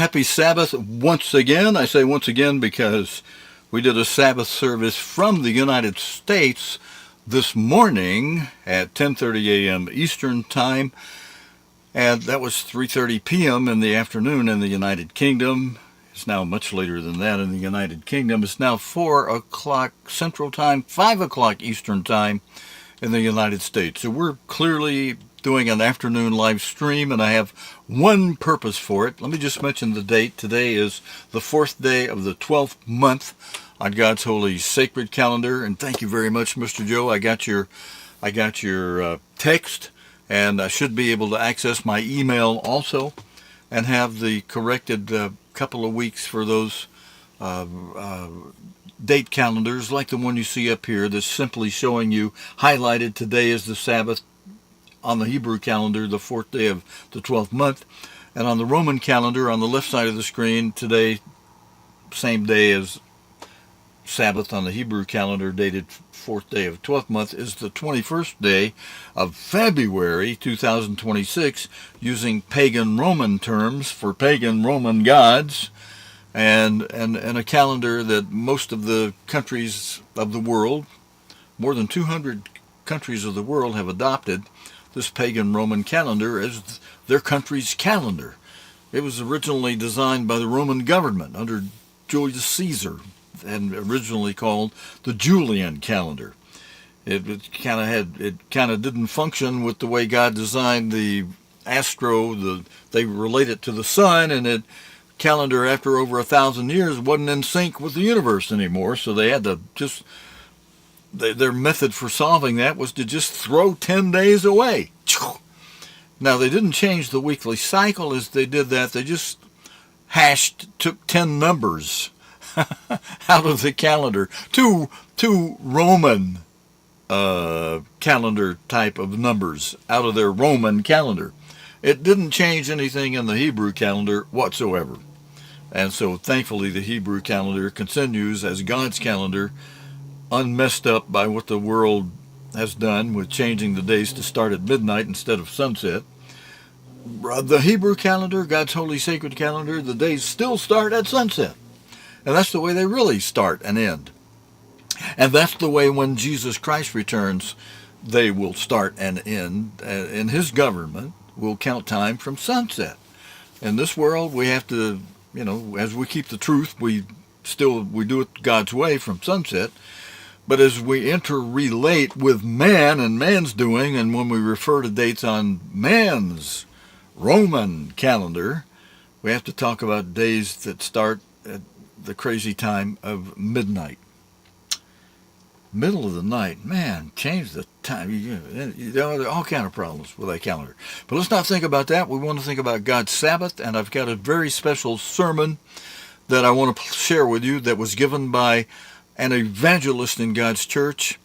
happy Sabbath once again. I say once again because we did a Sabbath service from the United States this morning at 10:30 a.m. Eastern Time, and that was 3:30 p.m. in the afternoon in the United Kingdom. It's now much later than that in the United Kingdom. It's now 4 o'clock Central Time, 5 o'clock Eastern Time in the United States. So we're clearly doing an afternoon live stream, and I have one purpose for it. Let me just mention the date. Today is the 4th day of the 12th month on God's holy sacred calendar, and thank you very much, Mr. Joe. I got your text, and I should be able to access my email also and have the corrected couple of weeks for those date calendars like the one you see up here that's simply showing you highlighted. Today is the Sabbath on the Hebrew calendar, the 4th day of the 12th month, and on the Roman calendar on the left side of the screen today, same day as Sabbath on the Hebrew calendar, dated 4th day of 12th month, is the 21st day of February 2026, using pagan Roman terms for pagan Roman gods, and a calendar that most of the countries of the world, more than 200 countries of the world, have adopted this pagan Roman calendar as their country's calendar. It was originally designed by the Roman government under Julius Caesar and originally called the Julian calendar. It kind of didn't function with the way God designed the they relate it to the sun, and it calendar after over 1,000 years wasn't in sync with the universe anymore, so they had to just their method for solving that was to just throw 10 days away. Now, they didn't change the weekly cycle as they did that. They just took 10 numbers out of the calendar. Two Roman calendar type of numbers out of their Roman calendar. It didn't change anything in the Hebrew calendar whatsoever. And so, thankfully, the Hebrew calendar continues as God's calendar, unmessed up by what the world has done with changing the days to start at midnight instead of sunset. The Hebrew calendar, God's holy sacred calendar, the days still start at sunset. And that's the way they really start and end. And that's the way when Jesus Christ returns, they will start and end. In his government, we'll count time from sunset. In this world, we have to, as we keep the truth, we do it God's way from sunset. But as we interrelate with man and man's doing, and when we refer to dates on man's Roman calendar, we have to talk about days that start at the crazy time of midnight. Middle of the night, man, change the time. There are all kind of problems with that calendar. But let's not think about that. We want to think about God's Sabbath, and I've got a very special sermon that I want to share with you that was given by an evangelist in God's church,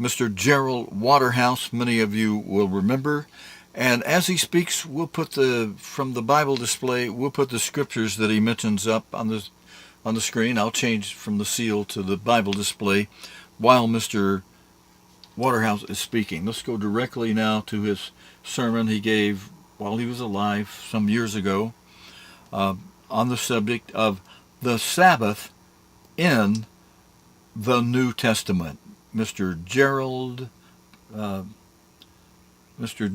Mr. Gerald Waterhouse. Many of you will remember. And as he speaks, we'll put from the Bible display, we'll put the scriptures that he mentions up on the screen. I'll change from the seal to the Bible display while Mr. Waterhouse is speaking. Let's go directly now to his sermon he gave while he was alive some years ago on the subject of the Sabbath in the New Testament. Mr. Gerald, Mr.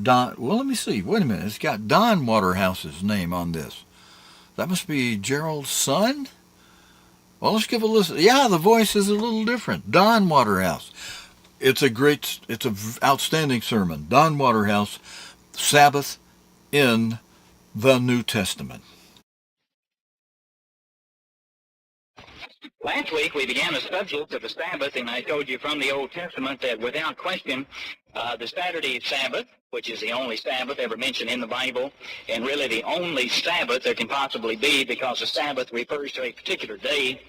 Don, well, let me see. Wait a minute. It's got Don Waterhouse's name on this. That must be Gerald's son? Well, let's give a listen. Yeah, the voice is a little different. Don Waterhouse. It's an outstanding sermon. Don Waterhouse, Sabbath in the New Testament. Last week we began the subject of the Sabbath, and I told you from the Old Testament that without question the Saturday Sabbath, which is the only Sabbath ever mentioned in the Bible, and really the only Sabbath there can possibly be, because the Sabbath refers to a particular day.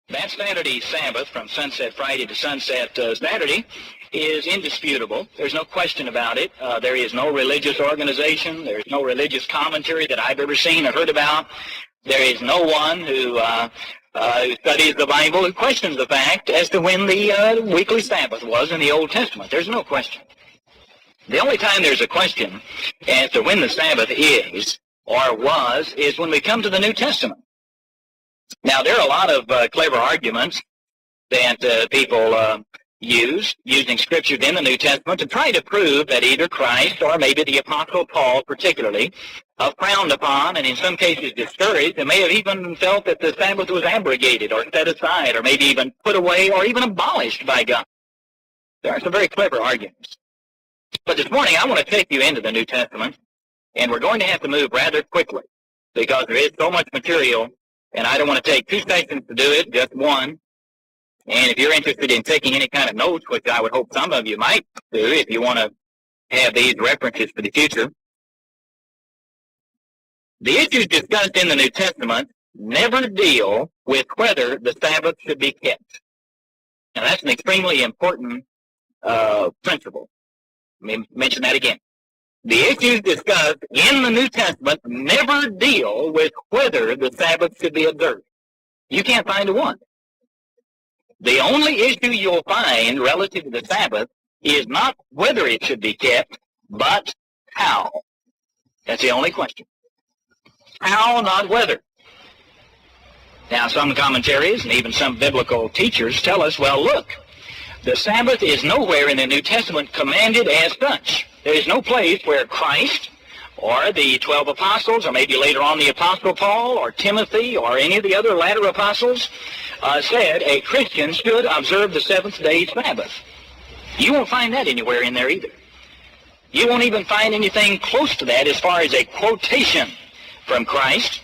That Saturday Sabbath, from sunset Friday to sunset Saturday, is indisputable. There's no question about it. There is no religious organization. There's no religious commentary that I've ever seen or heard about. There is no one who studies the Bible who questions the fact as to when the weekly Sabbath was in the Old Testament. There's no question. The only time there's a question as to when the Sabbath is or was, is when we come to the New Testament. Now, there are a lot of clever arguments that people use, using scriptures in the New Testament to try to prove that either Christ or maybe the Apostle Paul particularly frowned upon and in some cases discouraged, and may have even felt that the Sabbath was abrogated or set aside or maybe even put away or even abolished by God. There are some very clever arguments. But this morning I want to take you into the New Testament, and we're going to have to move rather quickly because there is so much material, and I don't want to take 2 sessions to do it, just one. And if you're interested in taking any kind of notes, which I would hope some of you might do if you want to have these references for the future, the issues discussed in the New Testament never deal with whether the Sabbath should be kept. Now, that's an extremely important principle. Let me mention that again. The issues discussed in the New Testament never deal with whether the Sabbath should be observed. You can't find a one. The only issue you'll find relative to the Sabbath is not whether it should be kept, but how. That's the only question. How, not whether. Now, some commentaries and even some biblical teachers tell us, well, look, the Sabbath is nowhere in the New Testament commanded as such. There is no place where Christ or the 12 apostles, or maybe later on the Apostle Paul or Timothy or any of the other latter apostles said a Christian should observe the seventh-day Sabbath. You won't find that anywhere in there either. You won't even find anything close to that as far as a quotation from Christ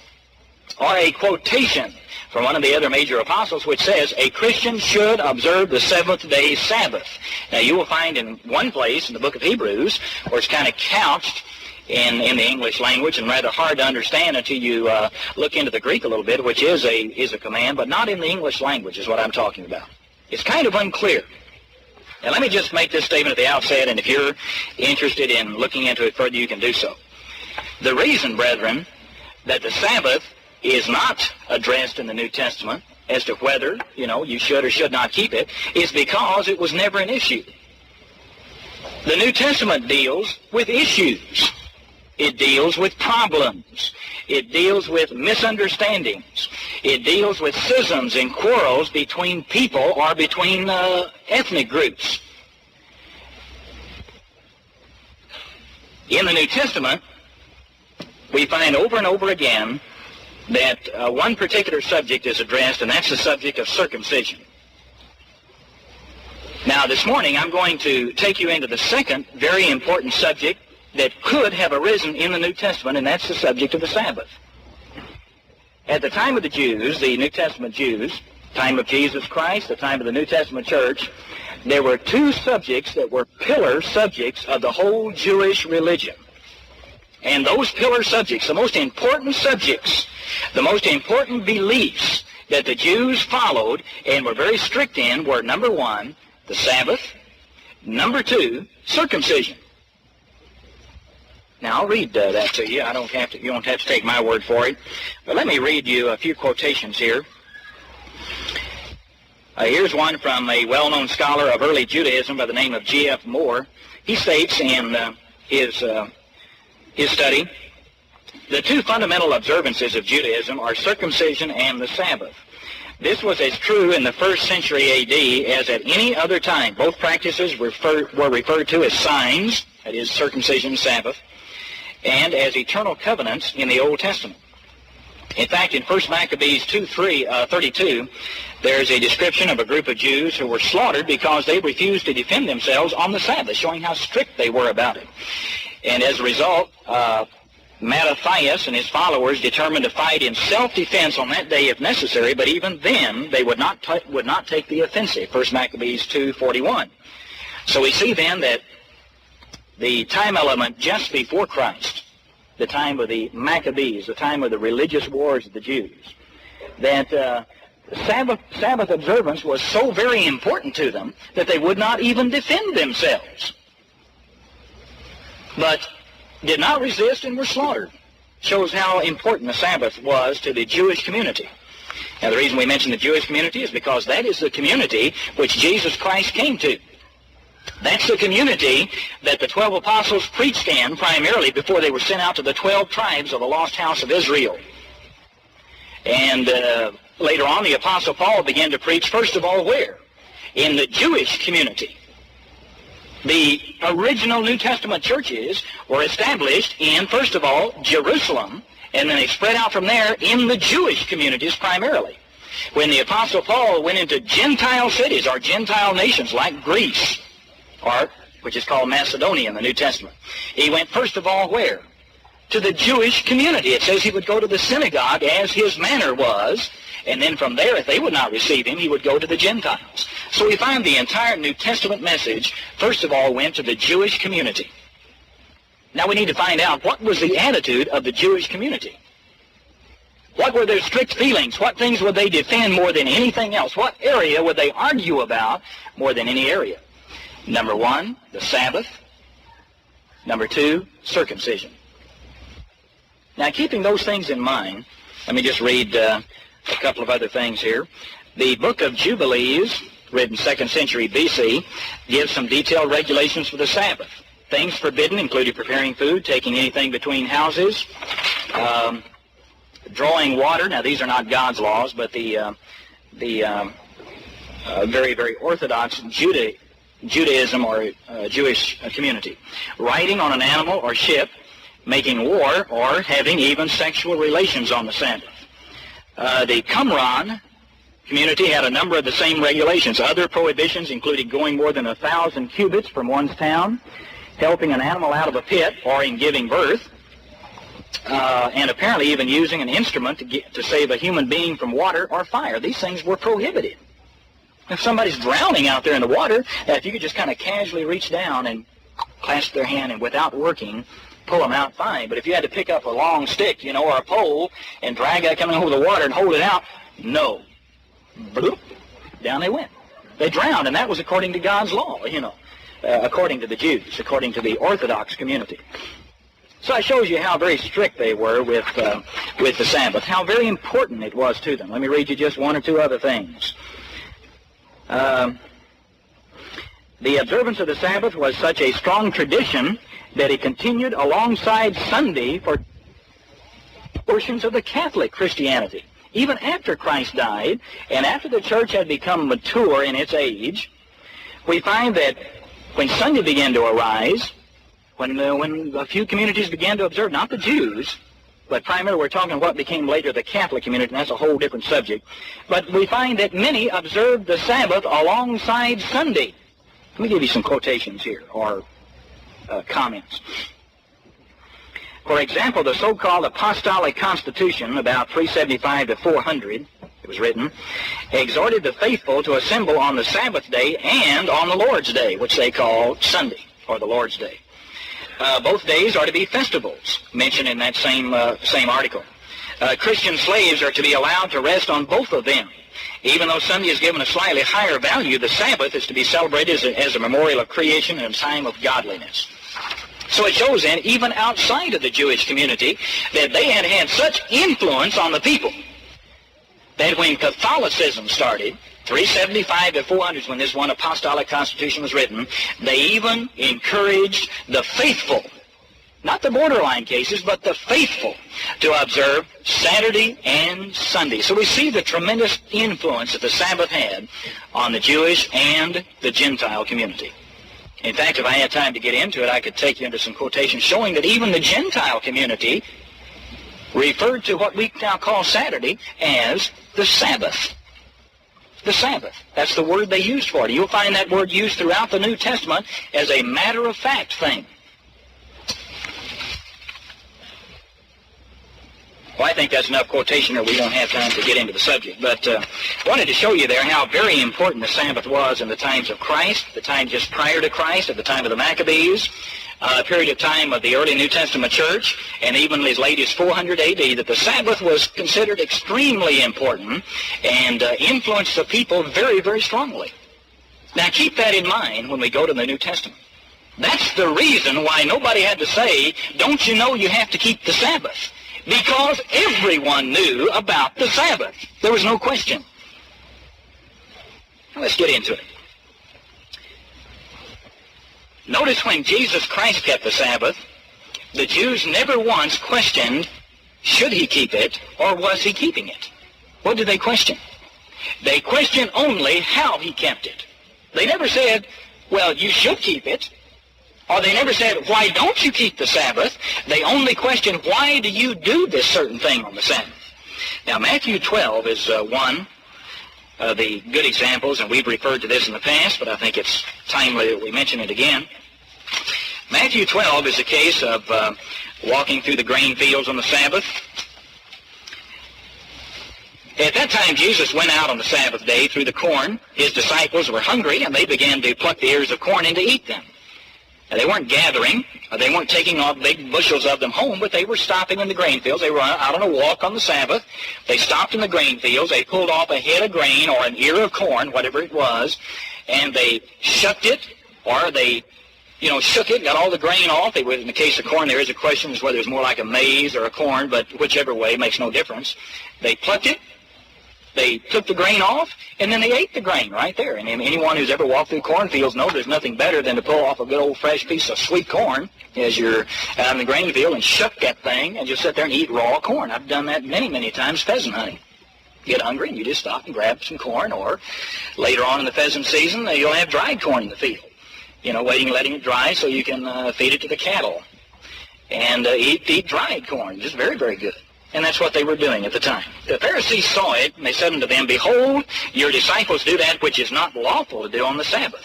or a quotation from one of the other major apostles which says a Christian should observe the seventh-day Sabbath. Now, you will find in one place in the book of Hebrews where it's kind of couched in the English language and rather hard to understand until you look into the Greek a little bit, which is a command, but not in the English language is what I'm talking about. It's kind of unclear. Now, let me just make this statement at the outset, and if you're interested in looking into it further, you can do so. The reason, brethren, that the Sabbath is not addressed in the New Testament as to whether, you should or should not keep it, is because it was never an issue. The New Testament deals with issues. It deals with problems. It deals with misunderstandings. It deals with schisms and quarrels between people or between ethnic groups. In the New Testament, we find over and over again that one particular subject is addressed, and that's the subject of circumcision. Now, this morning, I'm going to take you into the second very important subject that could have arisen in the New Testament, and that's the subject of the Sabbath. At the time of the Jews, the New Testament Jews, time of Jesus Christ, the time of the New Testament church, there were 2 subjects that were pillar subjects of the whole Jewish religion. And those pillar subjects, the most important subjects, the most important beliefs that the Jews followed and were very strict in were, number 1, the Sabbath, number 2, circumcision. Now, I'll read that to you. You don't have to take my word for it. But let me read you a few quotations here. Here's one from a well-known scholar of early Judaism by the name of G.F. Moore. He states in his study, the 2 fundamental observances of Judaism are circumcision and the Sabbath. This was as true in the 1st century A.D. as at any other time. Both practices were referred to as signs, that is, circumcision and Sabbath, and as eternal covenants in the Old Testament. In fact, in 1 Maccabees 2:32, there's a description of a group of Jews who were slaughtered because they refused to defend themselves on the Sabbath, showing how strict they were about it. And as a result, Mattathias and his followers determined to fight in self-defense on that day if necessary, but even then they would not take the offensive, 1 Maccabees 2:41. So we see then that the time element just before Christ, the time of the Maccabees, the time of the religious wars of the Jews, that Sabbath observance was so very important to them that they would not even defend themselves, but did not resist and were slaughtered. Shows how important the Sabbath was to the Jewish community. Now, the reason we mention the Jewish community is because that is the community which Jesus Christ came to. That's the community that the 12 apostles preached in primarily before they were sent out to the 12 tribes of the lost house of Israel. And later on, the Apostle Paul began to preach, first of all, where? In the Jewish community. The original New Testament churches were established in, first of all, Jerusalem, and then they spread out from there in the Jewish communities primarily. When the Apostle Paul went into Gentile cities or Gentile nations like Greece, or which is called Macedonia in the New Testament, he went first of all where? To the Jewish community. It says he would go to the synagogue as his manner was, and then from there, if they would not receive him, he would go to the Gentiles. So we find the entire New Testament message, first of all, went to the Jewish community. Now we need to find out what was the attitude of the Jewish community. What were their strict feelings? What things would they defend more than anything else? What area would they argue about more than any area? Number one, the Sabbath. Number two, circumcision. Now, keeping those things in mind, let me just read a couple of other things here. The book of Jubilees, written 2nd century B.C., gives some detailed regulations for the Sabbath. Things forbidden included preparing food, taking anything between houses, drawing water. Now, these are not God's laws, but the very, very orthodox Judaism or Jewish community. Riding on an animal or ship, making war, or having even sexual relations on the Sabbath. The Qumran community had a number of the same regulations. Other prohibitions included going more than 1,000 cubits from one's town, helping an animal out of a pit, or in giving birth, and apparently even using an instrument to save a human being from water or fire. These things were prohibited. If somebody's drowning out there in the water, if you could just kind of casually reach down and clasp their hand and without working, pull them out, fine. But if you had to pick up a long stick, or a pole and drag that coming over the water and hold it out, no. Bloop, down they went. They drowned, and that was according to God's law, according to the Jews, according to the Orthodox community. So it shows you how very strict they were with the Sabbath, how very important it was to them. Let me read you just one or two other things. The observance of the Sabbath was such a strong tradition that it continued alongside Sunday for portions of the Catholic Christianity. Even after Christ died, and after the church had become mature in its age, we find that when Sunday began to arise, when a few communities began to observe, not the Jews, but primarily we're talking what became later the Catholic community, and that's a whole different subject, but we find that many observed the Sabbath alongside Sunday. Let me give you some quotations here, or comments. For example, the so-called Apostolic Constitution, about 375 to 400, it was written, exhorted the faithful to assemble on the Sabbath day and on the Lord's Day, which they call Sunday, or the Lord's Day. Both days are to be festivals, mentioned in that same article. Christian slaves are to be allowed to rest on both of them. Even though Sunday is given a slightly higher value, the Sabbath is to be celebrated as a memorial of creation and a time of godliness. So it shows then, even outside of the Jewish community, that they had had such influence on the people that when Catholicism started, 375 to 400 when this one Apostolic Constitution was written, they even encouraged the faithful, not the borderline cases, but the faithful, to observe Saturday and Sunday. So we see the tremendous influence that the Sabbath had on the Jewish and the Gentile community. In fact, if I had time to get into it, I could take you into some quotations showing that even the Gentile community referred to what we now call Saturday as the Sabbath. The Sabbath. That's the word they used for it. You'll find that word used throughout the New Testament as a matter-of-fact thing. Well, I think that's enough quotation, or we don't have time to get into the subject. But I wanted to show you there how very important the Sabbath was in the times of Christ, the time just prior to Christ, at the time of the Maccabees, a period of time of the early New Testament church, and even as late as 400 A.D., that the Sabbath was considered extremely important and influenced the people very, very strongly. Now, keep that in mind when we go to the New Testament. That's the reason why nobody had to say, don't you know you have to keep the Sabbath? Because everyone knew about the Sabbath. There was no question. Now let's get into it. Notice when Jesus Christ kept the Sabbath, the Jews never once questioned, should he keep it or was he keeping it? What did they question? They questioned only how he kept it. They never said, well, you should keep it. Or they never said, why don't you keep the Sabbath? They only questioned, why do you do this certain thing on the Sabbath? Now, Matthew 12 is one of the good examples, and we've referred to this in the past, but I think it's timely that we mention it again. Matthew 12 is a case of walking through the grain fields on the Sabbath. At that time, Jesus went out on the Sabbath day through the corn. His disciples were hungry, and they began to pluck the ears of corn and to eat them. Now, they weren't gathering, they weren't taking off big bushels of them home, but they were stopping in the grain fields. They were out on a walk on the Sabbath. They stopped in the grain fields. They pulled off a head of grain or an ear of corn, whatever it was, and they shucked it, or they shook it, got all the grain off. In the case of corn, there is a question as whether it's more like a maize or a corn, but whichever way makes no difference. They plucked it, they took the grain off, and then they ate the grain right there. And anyone who's ever walked through cornfields knows there's nothing better than to pull off a good old fresh piece of sweet corn as you're out in the grain field and shuck that thing and just sit there and eat raw corn. I've done that many, many times pheasant hunting. You get hungry and you just stop and grab some corn, or later on in the pheasant season, you'll have dried corn in the field. Waiting, letting it dry so you can feed it to the cattle and eat dried corn. Just very, very good. And that's what they were doing at the time. The Pharisees saw it, and they said unto them, behold, your disciples do that which is not lawful to do on the Sabbath.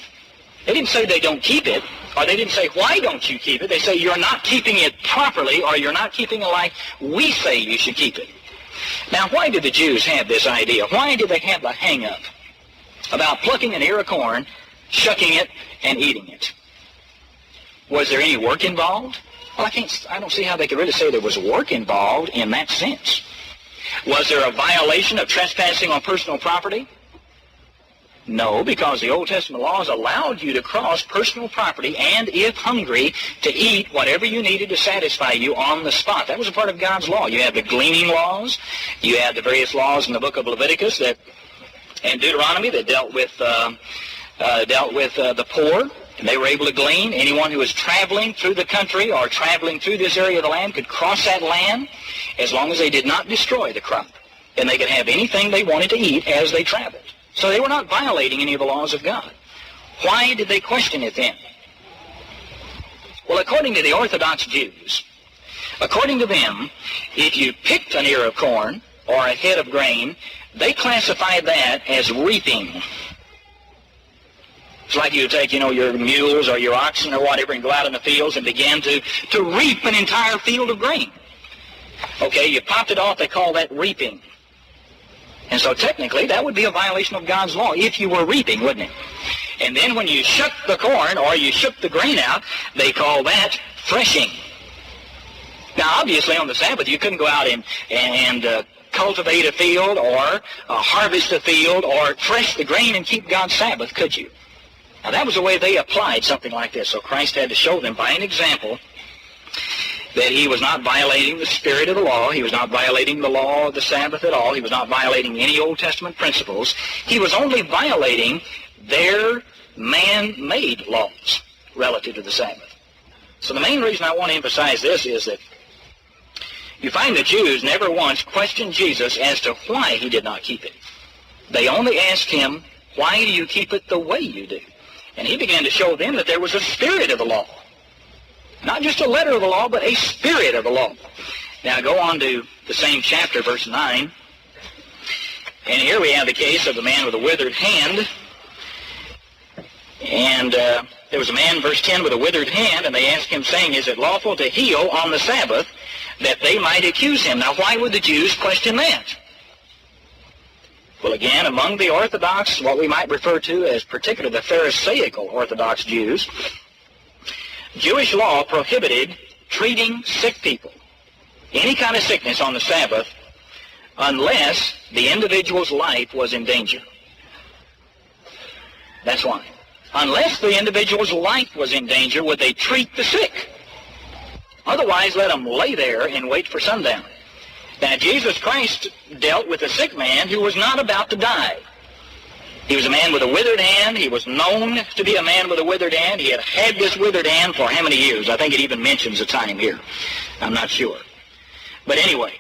They didn't say they don't keep it, or they didn't say, why don't you keep it? They say, you're not keeping it properly, or you're not keeping it like we say you should keep it. Now, why did the Jews have this idea? Why did they have the hang-up about plucking an ear of corn, shucking it, and eating it? Was there any work involved? Well, I don't see how they could really say there was work involved in that sense. Was there a violation of trespassing on personal property? No, because the Old Testament laws allowed you to cross personal property and, if hungry, to eat whatever you needed to satisfy you on the spot. That was a part of God's law. You had the gleaning laws. You had the various laws in the book of Leviticus and Deuteronomy that dealt with the poor. And they were able to glean. Anyone who was traveling through the country or traveling through this area of the land could cross that land as long as they did not destroy the crop. And they could have anything they wanted to eat as they traveled. So they were not violating any of the laws of God. Why did they question it then? Well, according to the Orthodox Jews, according to them, if you picked an ear of corn or a head of grain, they classified that as reaping. It's like you take, your mules or your oxen or whatever and go out in the fields and begin to reap an entire field of grain. Okay, you popped it off, they call that reaping. And so technically that would be a violation of God's law if you were reaping, wouldn't it? And then when you shook the corn or you shook the grain out, they call that threshing. Now obviously on the Sabbath you couldn't go out and cultivate a field or harvest a field or thresh the grain and keep God's Sabbath, could you? Now that was the way they applied something like this. So Christ had to show them by an example that he was not violating the spirit of the law. He was not violating the law of the Sabbath at all. He was not violating any Old Testament principles. He was only violating their man-made laws relative to the Sabbath. So the main reason I want to emphasize this is that you find the Jews never once questioned Jesus as to why he did not keep it. They only asked him, why do you keep it the way you do? And he began to show them that there was a spirit of the law. Not just a letter of the law, but a spirit of the law. Now go on to the same chapter, verse 9. And here we have the case of the man with a withered hand. And there was a man, verse 10, with a withered hand, and they asked him, saying, is it lawful to heal on the Sabbath, that they might accuse him? Now why would the Jews question that? Well, again, among the Orthodox, what we might refer to as particularly the Pharisaical Orthodox Jews, Jewish law prohibited treating sick people, any kind of sickness on the Sabbath, unless the individual's life was in danger. That's why. Unless the individual's life was in danger, would they treat the sick. Otherwise, let them lay there and wait for sundown. Now, Jesus Christ dealt with a sick man who was not about to die. He was a man with a withered hand. He was known to be a man with a withered hand. He had had this withered hand for how many years? I think it even mentions a time here. I'm not sure. But anyway,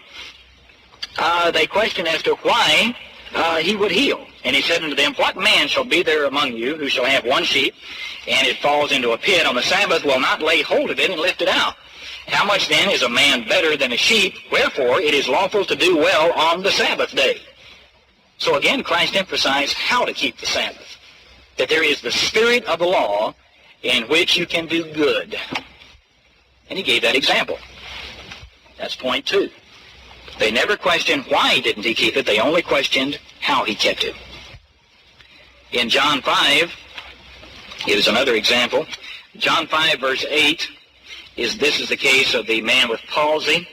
they questioned as to why he would heal. And he said unto them, what man shall be there among you who shall have one sheep, and it falls into a pit on the Sabbath, will not lay hold of it and lift it out? How much then is a man better than a sheep? Wherefore it is lawful to do well on the Sabbath day. So again, Christ emphasized how to keep the Sabbath, that there is the spirit of the law in which you can do good. And he gave that example. That's point 2. They never questioned why didn't he keep it. They only questioned how he kept it. In John 5, here's another example. John 5, verse 8, this is the case of the man with palsy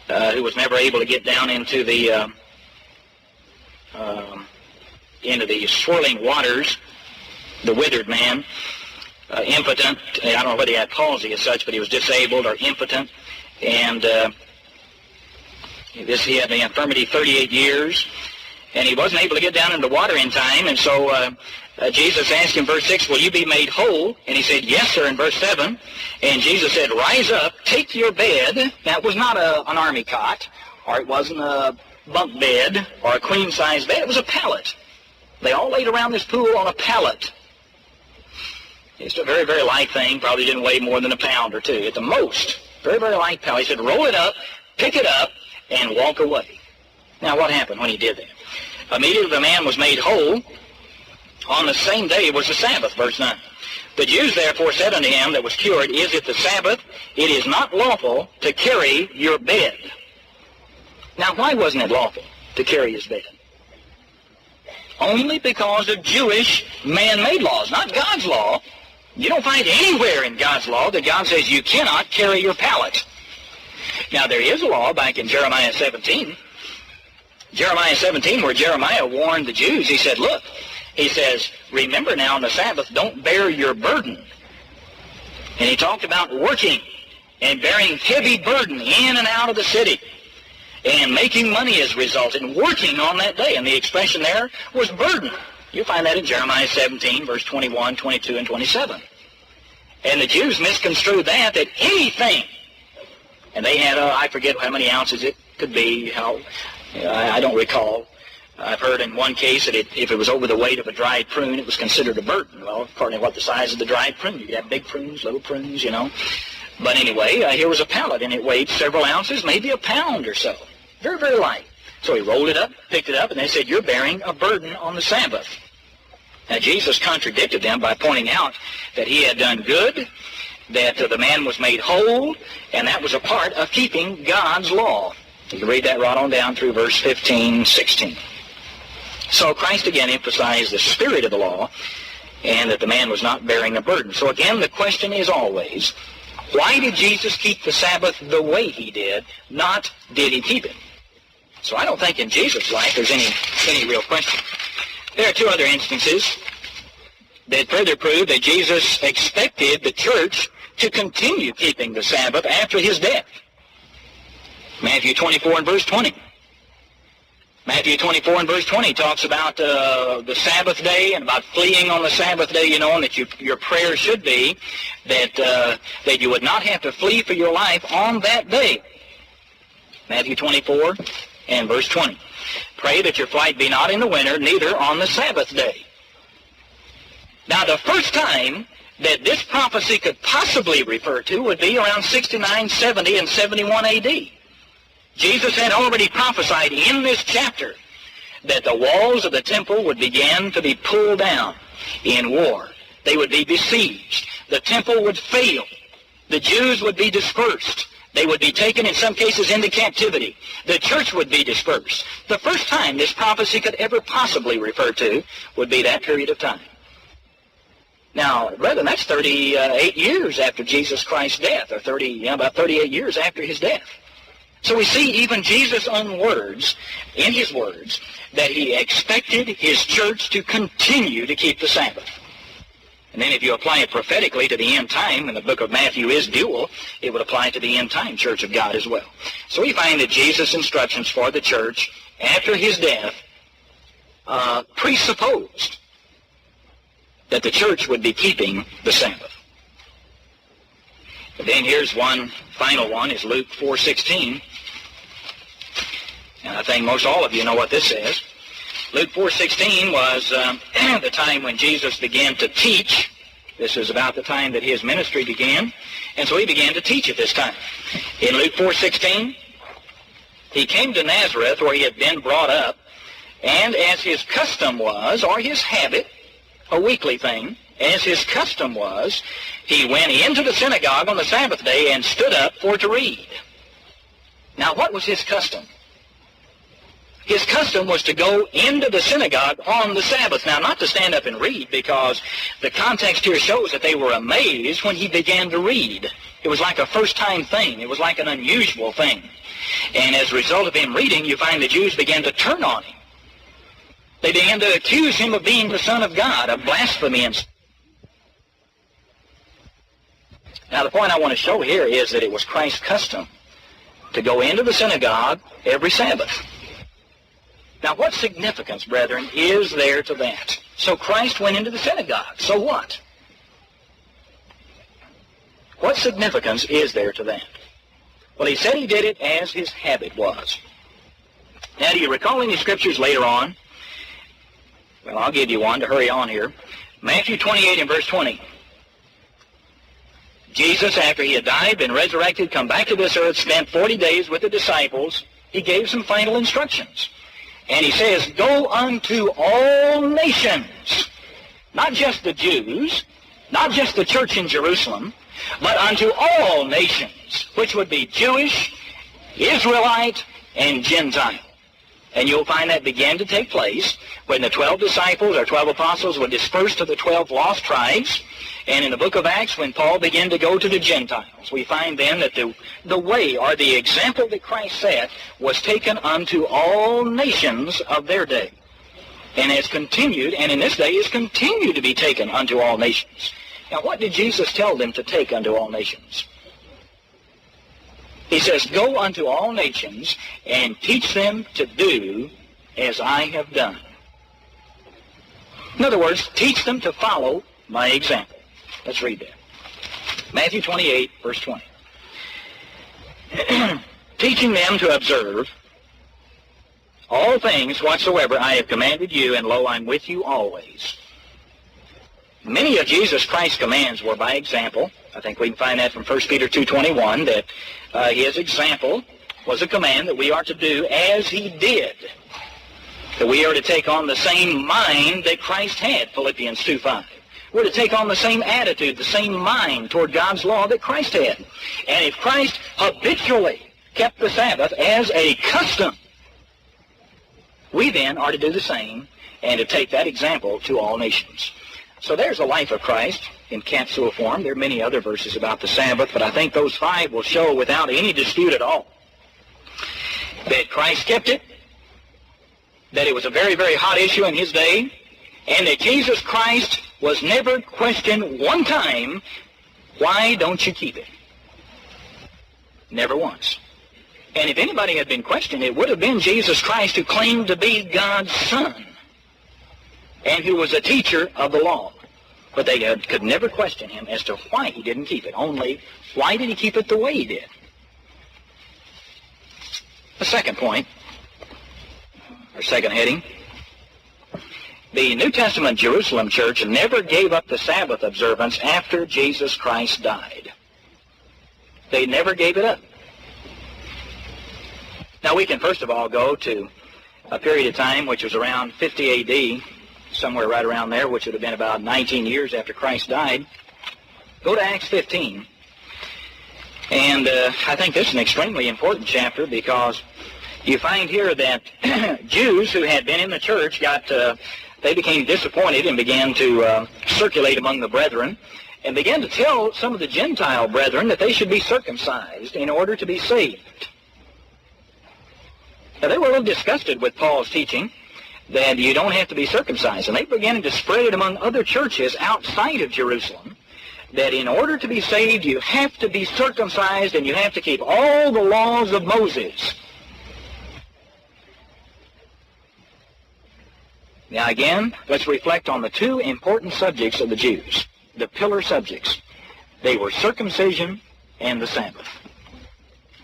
who was never able to get down into the swirling waters, the withered man, impotent. I don't know whether he had palsy as such, but he was disabled or impotent. And he had the infirmity 38 years, and he wasn't able to get down in the water in time. And so Jesus asked him, verse 6, will you be made whole? And he said, yes, sir, in verse 7. And Jesus said, rise up, take your bed. Now, it was not an army cot, or it wasn't a bunk bed or a queen-size bed. It was a pallet. They all laid around this pool on a pallet. It's a very, very light thing. Probably didn't weigh more than a pound or two at the most. Very, very light pallet. He said, roll it up, pick it up, and walk away. Now, what happened when he did that? Immediately the man was made whole. On the same day was the Sabbath, verse 9. The Jews therefore said unto him that was cured, is it the Sabbath? It is not lawful to carry your bed. Now, why wasn't it lawful to carry his bed? Only because of Jewish man-made laws, not God's law. You don't find anywhere in God's law that God says you cannot carry your pallet. Now, there is a law back in Jeremiah 17. Jeremiah 17, where Jeremiah warned the Jews. He said, look, he says, remember now on the Sabbath, don't bear your burden. And he talked about working and bearing heavy burden in and out of the city, and making money as a result, and working on that day. And the expression there was burden. You find that in Jeremiah 17, verse 21, 22, and 27. And the Jews misconstrued that anything, and they had, I forget how many ounces it could be, I don't recall. I've heard in one case that if it was over the weight of a dried prune, it was considered a burden. Well, according to what the size of the dried prune, you could have big prunes, little prunes, you know. But anyway, here was a pallet, and it weighed several ounces, maybe a pound or so. Very, very light. So he rolled it up, picked it up, and they said, you're bearing a burden on the Sabbath. Now, Jesus contradicted them by pointing out that he had done good, that the man was made whole, and that was a part of keeping God's law. You can read that right on down through verse 15, 16. So Christ again emphasized the spirit of the law, and that the man was not bearing a burden. So again, the question is always, why did Jesus keep the Sabbath the way he did, not did he keep it? So I don't think in Jesus' life there's any real question. There are 2 other instances that further prove that Jesus expected the church to continue keeping the Sabbath after his death. Matthew 24 and verse 20. Matthew 24 and verse 20 talks about the Sabbath day and about fleeing on the Sabbath day, you know, and that your prayer should be that you would not have to flee for your life on that day. Matthew 24 and verse 20. Pray that your flight be not in the winter, neither on the Sabbath day. Now, the first time that this prophecy could possibly refer to would be around 69, 70, and 71 A.D. Jesus had already prophesied in this chapter that the walls of the temple would begin to be pulled down in war. They would be besieged. The temple would fail. The Jews would be dispersed. They would be taken, in some cases, into captivity. The church would be dispersed. The first time this prophecy could ever possibly refer to would be that period of time. Now, brethren, that's 38 years after Jesus Christ's death, or about 38 years after his death. So we see even Jesus' own words, in his words, that he expected his church to continue to keep the Sabbath. And then if you apply it prophetically to the end time, and the book of Matthew is dual, it would apply to the end time church of God as well. So we find that Jesus' instructions for the church after his death presupposed that the church would be keeping the Sabbath. But then here's one final one, is Luke 4:16. And I think most all of you know what this says. Luke 4:16 was the time when Jesus began to teach. This is about the time that his ministry began. And so he began to teach at this time. In Luke 4:16, he came to Nazareth where he had been brought up, and as his custom was, or his habit, a weekly thing, as his custom was, he went into the synagogue on the Sabbath day and stood up for to read. Now, what was his custom? His custom was to go into the synagogue on the Sabbath. Now, not to stand up and read, because the context here shows that they were amazed when he began to read. It was like a first-time thing. It was like an unusual thing. And as a result of him reading, you find the Jews began to turn on him. They began to accuse him of being the Son of God, of blasphemy. And now, the point I want to show here is that it was Christ's custom to go into the synagogue every Sabbath. Now, what significance, brethren, is there to that? So Christ went into the synagogue. So what? What significance is there to that? Well, he said he did it as his habit was. Now, do you recall any scriptures later on? Well, I'll give you one to hurry on here. Matthew 28 and verse 20. Jesus, after he had died, been resurrected, come back to this earth, spent 40 days with the disciples. He gave some final instructions. And he says, go unto all nations, not just the Jews, not just the church in Jerusalem, but unto all nations, which would be Jewish, Israelite, and Gentile. And you'll find that began to take place when the 12 disciples or 12 apostles were dispersed to the 12 lost tribes. And in the book of Acts, when Paul began to go to the Gentiles, we find then that the way or the example that Christ set was taken unto all nations of their day. And has continued, and in this day is continued to be taken unto all nations. Now, what did Jesus tell them to take unto all nations? He says, go unto all nations and teach them to do as I have done. In other words, teach them to follow my example. Let's read that. Matthew 28, verse 20. Teaching them to observe all things whatsoever I have commanded you, and lo, I'm with you always. Many of Jesus Christ's commands were by example. I think we can find that from 1 Peter 2:21, that his example was a command that we are to do as he did. That we are to take on the same mind that Christ had, Philippians 2:5. We're to take on the same attitude, the same mind toward God's law that Christ had. And if Christ habitually kept the Sabbath as a custom, we then are to do the same and to take that example to all nations. So there's the life of Christ in capsule form. There are many other verses about the Sabbath, but I think those 5 will show without any dispute at all that Christ kept it, that it was a very, very hot issue in his day, and that Jesus Christ was never questioned one time, why don't you keep it? Never once. And if anybody had been questioned, it would have been Jesus Christ, who claimed to be God's Son and who was a teacher of the law. But they could never question him as to why he didn't keep it. Only, why did he keep it the way he did? The second point, or second heading, the New Testament Jerusalem church never gave up the Sabbath observance after Jesus Christ died. They never gave it up. Now, we can first of all go to a period of time which was around 50 A.D., somewhere right around there, which would have been about 19 years after Christ died. Go to Acts 15. And I think this is an extremely important chapter, because you find here that Jews who had been in the church they became disappointed and began to circulate among the brethren and began to tell some of the Gentile brethren that they should be circumcised in order to be saved. Now, they were a little disgusted with Paul's teaching that you don't have to be circumcised, and they began to spread it among other churches outside of Jerusalem, that in order to be saved you have to be circumcised and you have to keep all the laws of Moses. Now again, let's reflect on the two important subjects of the Jews, the pillar subjects. They were circumcision and the Sabbath.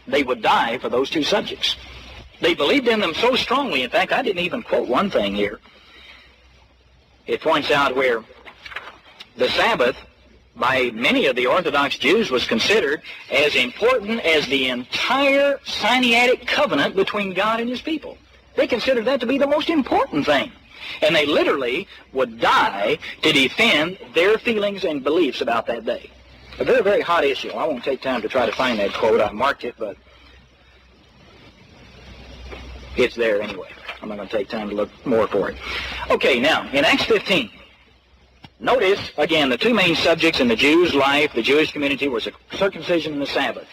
They would die for those two subjects. They believed in them so strongly. In fact, I didn't even quote one thing here. It points out where the Sabbath, by many of the Orthodox Jews, was considered as important as the entire Sinaitic covenant between God and his people. They considered that to be the most important thing. And they literally would die to defend their feelings and beliefs about that day. A very, very hot issue. I won't take time to try to find that quote. I marked it, but it's there anyway. I'm not going to take time to look more for it. Okay, now, in Acts 15, notice, again, the two main subjects in the Jews' life, the Jewish community, was circumcision and the Sabbath.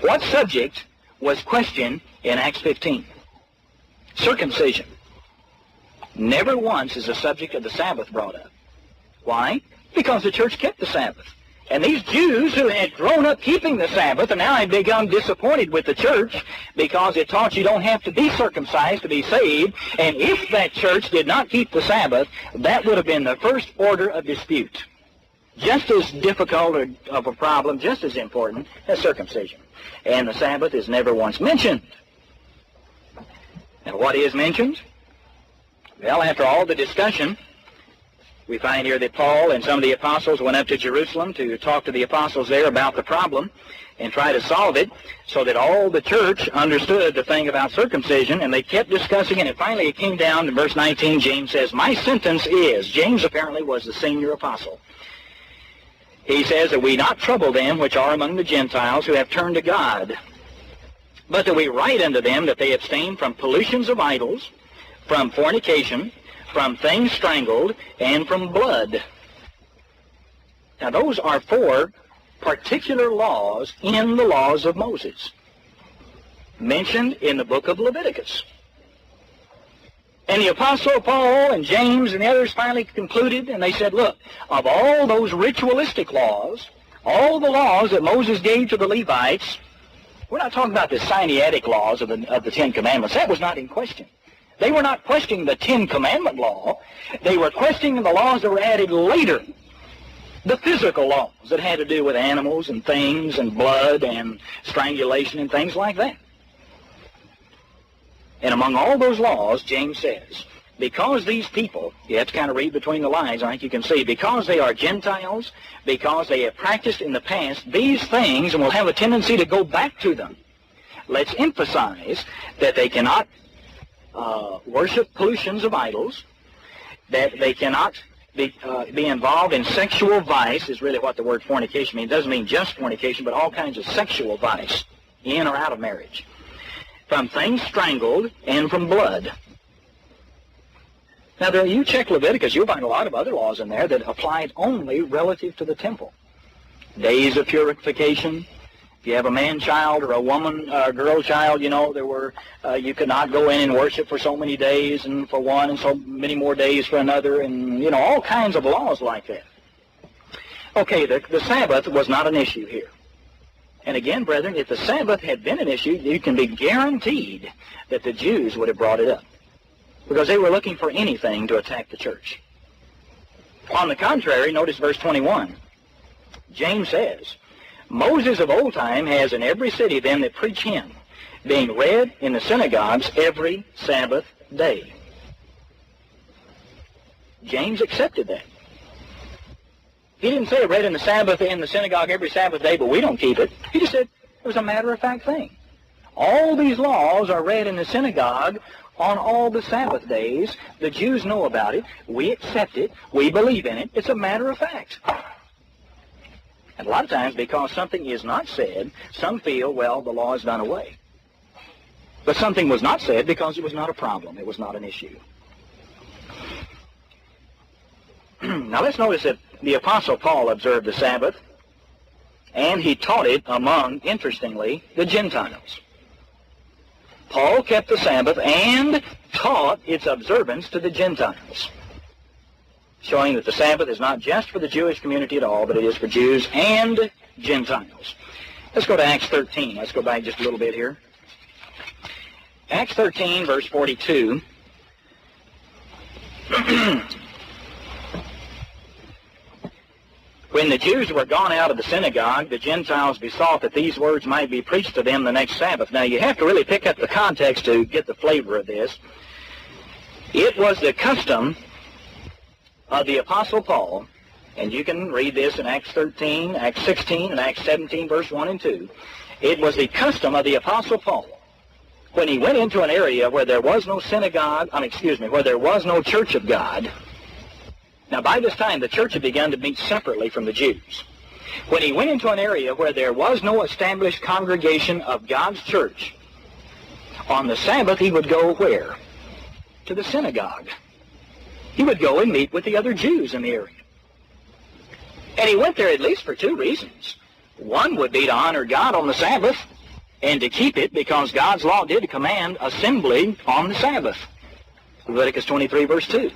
What subject was questioned in Acts 15? Circumcision. Never once is the subject of the Sabbath brought up. Why? Because the church kept the Sabbath. And these Jews who had grown up keeping the Sabbath and now had become disappointed with the church because it taught you don't have to be circumcised to be saved. And if that church did not keep the Sabbath, that would have been the first order of dispute. Just as difficult of a problem, just as important as circumcision. And the Sabbath is never once mentioned. And what is mentioned? Well, after all the discussion, we find here that Paul and some of the apostles went up to Jerusalem to talk to the apostles there about the problem and try to solve it so that all the church understood the thing about circumcision, and they kept discussing it, and finally it came down to verse 19. James says, my sentence is, James apparently was the senior apostle. He says that we not trouble them which are among the Gentiles who have turned to God, but that we write unto them that they abstain from pollutions of idols, from fornication, from things strangled, and from blood. Now those are four particular laws in the laws of Moses, mentioned in the book of Leviticus. And the Apostle Paul and James and the others finally concluded, and they said, look, of all those ritualistic laws, all the laws that Moses gave to the Levites, we're not talking about the Sinaitic laws of the Ten Commandments. That was not in question. They were not questioning the Ten Commandment law. They were questioning the laws that were added later. The physical laws that had to do with animals and things and blood and strangulation and things like that. And among all those laws, James says, because these people, you have to kind of read between the lines, I think you can see, because they are Gentiles, because they have practiced in the past these things and will have a tendency to go back to them, let's emphasize that they cannot worship pollutions of idols, that they cannot be involved in sexual vice, is really what the word fornication means. It doesn't mean just fornication, but all kinds of sexual vice, in or out of marriage. From things strangled and from blood. Now, you check Leviticus, you'll find a lot of other laws in there that applied only relative to the temple. Days of purification. If you have a man-child or a woman, girl-child, there were, you could not go in and worship for so many days and for one and so many more days for another, and, all kinds of laws like that. Okay, the Sabbath was not an issue here. And again, brethren, if the Sabbath had been an issue, you can be guaranteed that the Jews would have brought it up, because they were looking for anything to attack the church. On the contrary, notice verse 21. James says, Moses of old time has in every city them that preach him, being read in the synagogues every Sabbath day. James accepted that. He didn't say read in the Sabbath in the synagogue every Sabbath day, but we don't keep it. He just said it was a matter-of-fact thing. All these laws are read in the synagogue on all the Sabbath days. The Jews know about it. We accept it. We believe in it. It's a matter of fact. And a lot of times, because something is not said, some feel, well, the law is done away. But something was not said because it was not a problem. It was not an issue. Now let's notice that the Apostle Paul observed the Sabbath, and he taught it among, interestingly, the Gentiles. Paul kept the Sabbath and taught its observance to the Gentiles, showing that the Sabbath is not just for the Jewish community at all, but it is for Jews and Gentiles. Let's go to Acts 13. Let's go back just a little bit here. Acts 13, verse 42. When the Jews were gone out of the synagogue, the Gentiles besought that these words might be preached to them the next Sabbath. Now, you have to really pick up the context to get the flavor of this. It was the custom of the Apostle Paul, and you can read this in Acts 13, Acts 16, and Acts 17, verse 1 and 2. It was the custom of the Apostle Paul, when he went into an area where there was no synagogue, where there was no church of God. Now, by this time, the church had begun to meet separately from the Jews. When he went into an area where there was no established congregation of God's church, on the Sabbath he would go where? To the synagogue. He would go and meet with the other Jews in the area. And he went there at least for two reasons. One would be to honor God on the Sabbath and to keep it, because God's law did command assembly on the Sabbath. Leviticus 23, verse 2.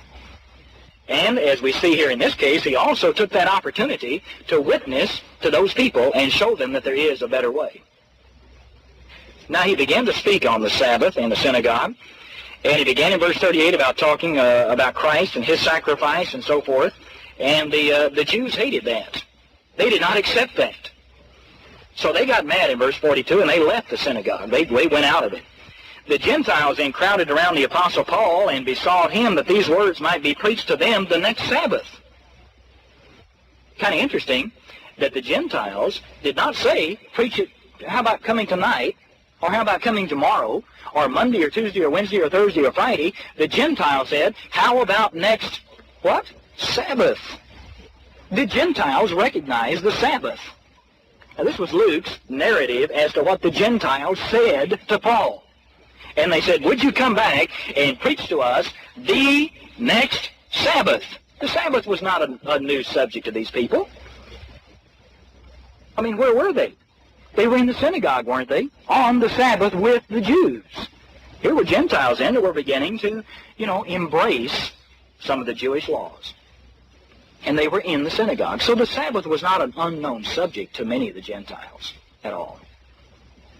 And as we see here in this case, he also took that opportunity to witness to those people and show them that there is a better way. Now he began to speak on the Sabbath in the synagogue, and he began in verse 38 about talking about Christ and his sacrifice and so forth. And the Jews hated that. They did not accept that. So they got mad in verse 42, and they left the synagogue. They went out of it. The Gentiles then crowded around the Apostle Paul and besought him that these words might be preached to them the next Sabbath. Kind of interesting that the Gentiles did not say, preach it, how about coming tonight, or how about coming tomorrow, or Monday or Tuesday or Wednesday or Thursday or Friday. The Gentiles said, how about next, what? Sabbath. The Gentiles recognized the Sabbath. Now this was Luke's narrative as to what the Gentiles said to Paul. And they said, would you come back and preach to us the next Sabbath? The Sabbath was not a new subject to these people. I mean, where were they? They were in the synagogue, weren't they? On the Sabbath with the Jews. Here were Gentiles in that were beginning to, embrace some of the Jewish laws. And they were in the synagogue. So the Sabbath was not an unknown subject to many of the Gentiles at all.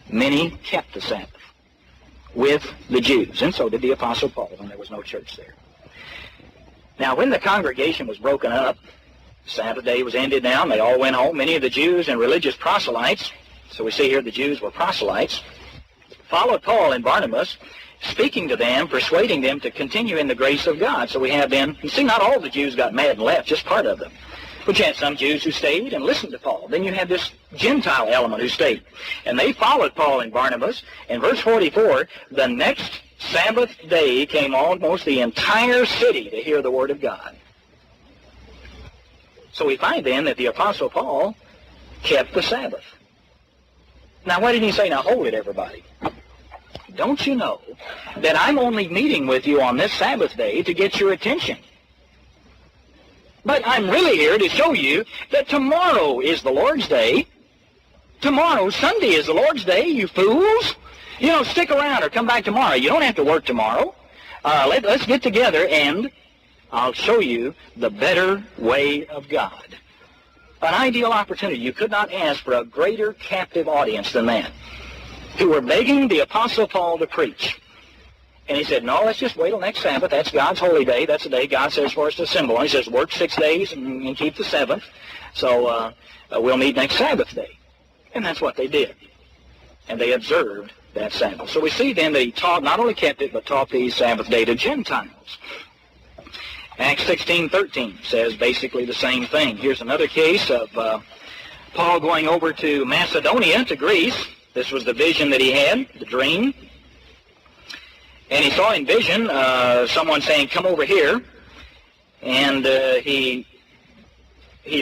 Many kept the Sabbath with the Jews, and so did the Apostle Paul when there was no church there. Now, when the congregation was broken up, Sabbath day was ended now, and they all went home. Many of the Jews and religious proselytes, so we see here the Jews were proselytes, followed Paul and Barnabas, speaking to them, persuading them to continue in the grace of God. So we have then, you see, not all the Jews got mad and left, just part of them. But you had some Jews who stayed and listened to Paul. Then you had this Gentile element who stayed. And they followed Paul and Barnabas. In verse 44, the next Sabbath day came almost the entire city to hear the word of God. So we find then that the Apostle Paul kept the Sabbath. Now why didn't he say, now hold it, everybody? Don't you know that I'm only meeting with you on this Sabbath day to get your attention? But I'm really here to show you that tomorrow is the Lord's day. Tomorrow, Sunday, is the Lord's day, you fools. Stick around or come back tomorrow. You don't have to work tomorrow. Let's get together and I'll show you the better way of God. An ideal opportunity. You could not ask for a greater captive audience than that, who were begging the Apostle Paul to preach. And he said, no, let's just wait till next Sabbath. That's God's holy day. That's the day God says for us to assemble. And he says, work 6 days and keep the seventh. So we'll meet next Sabbath day. And that's what they did. And they observed that Sabbath. So we see then that he taught, not only kept it, but taught the Sabbath day to Gentiles. Acts 16:13 says basically the same thing. Here's another case of Paul going over to Macedonia, to Greece. This was the vision that he had, the dream. And he saw in vision someone saying, come over here. And he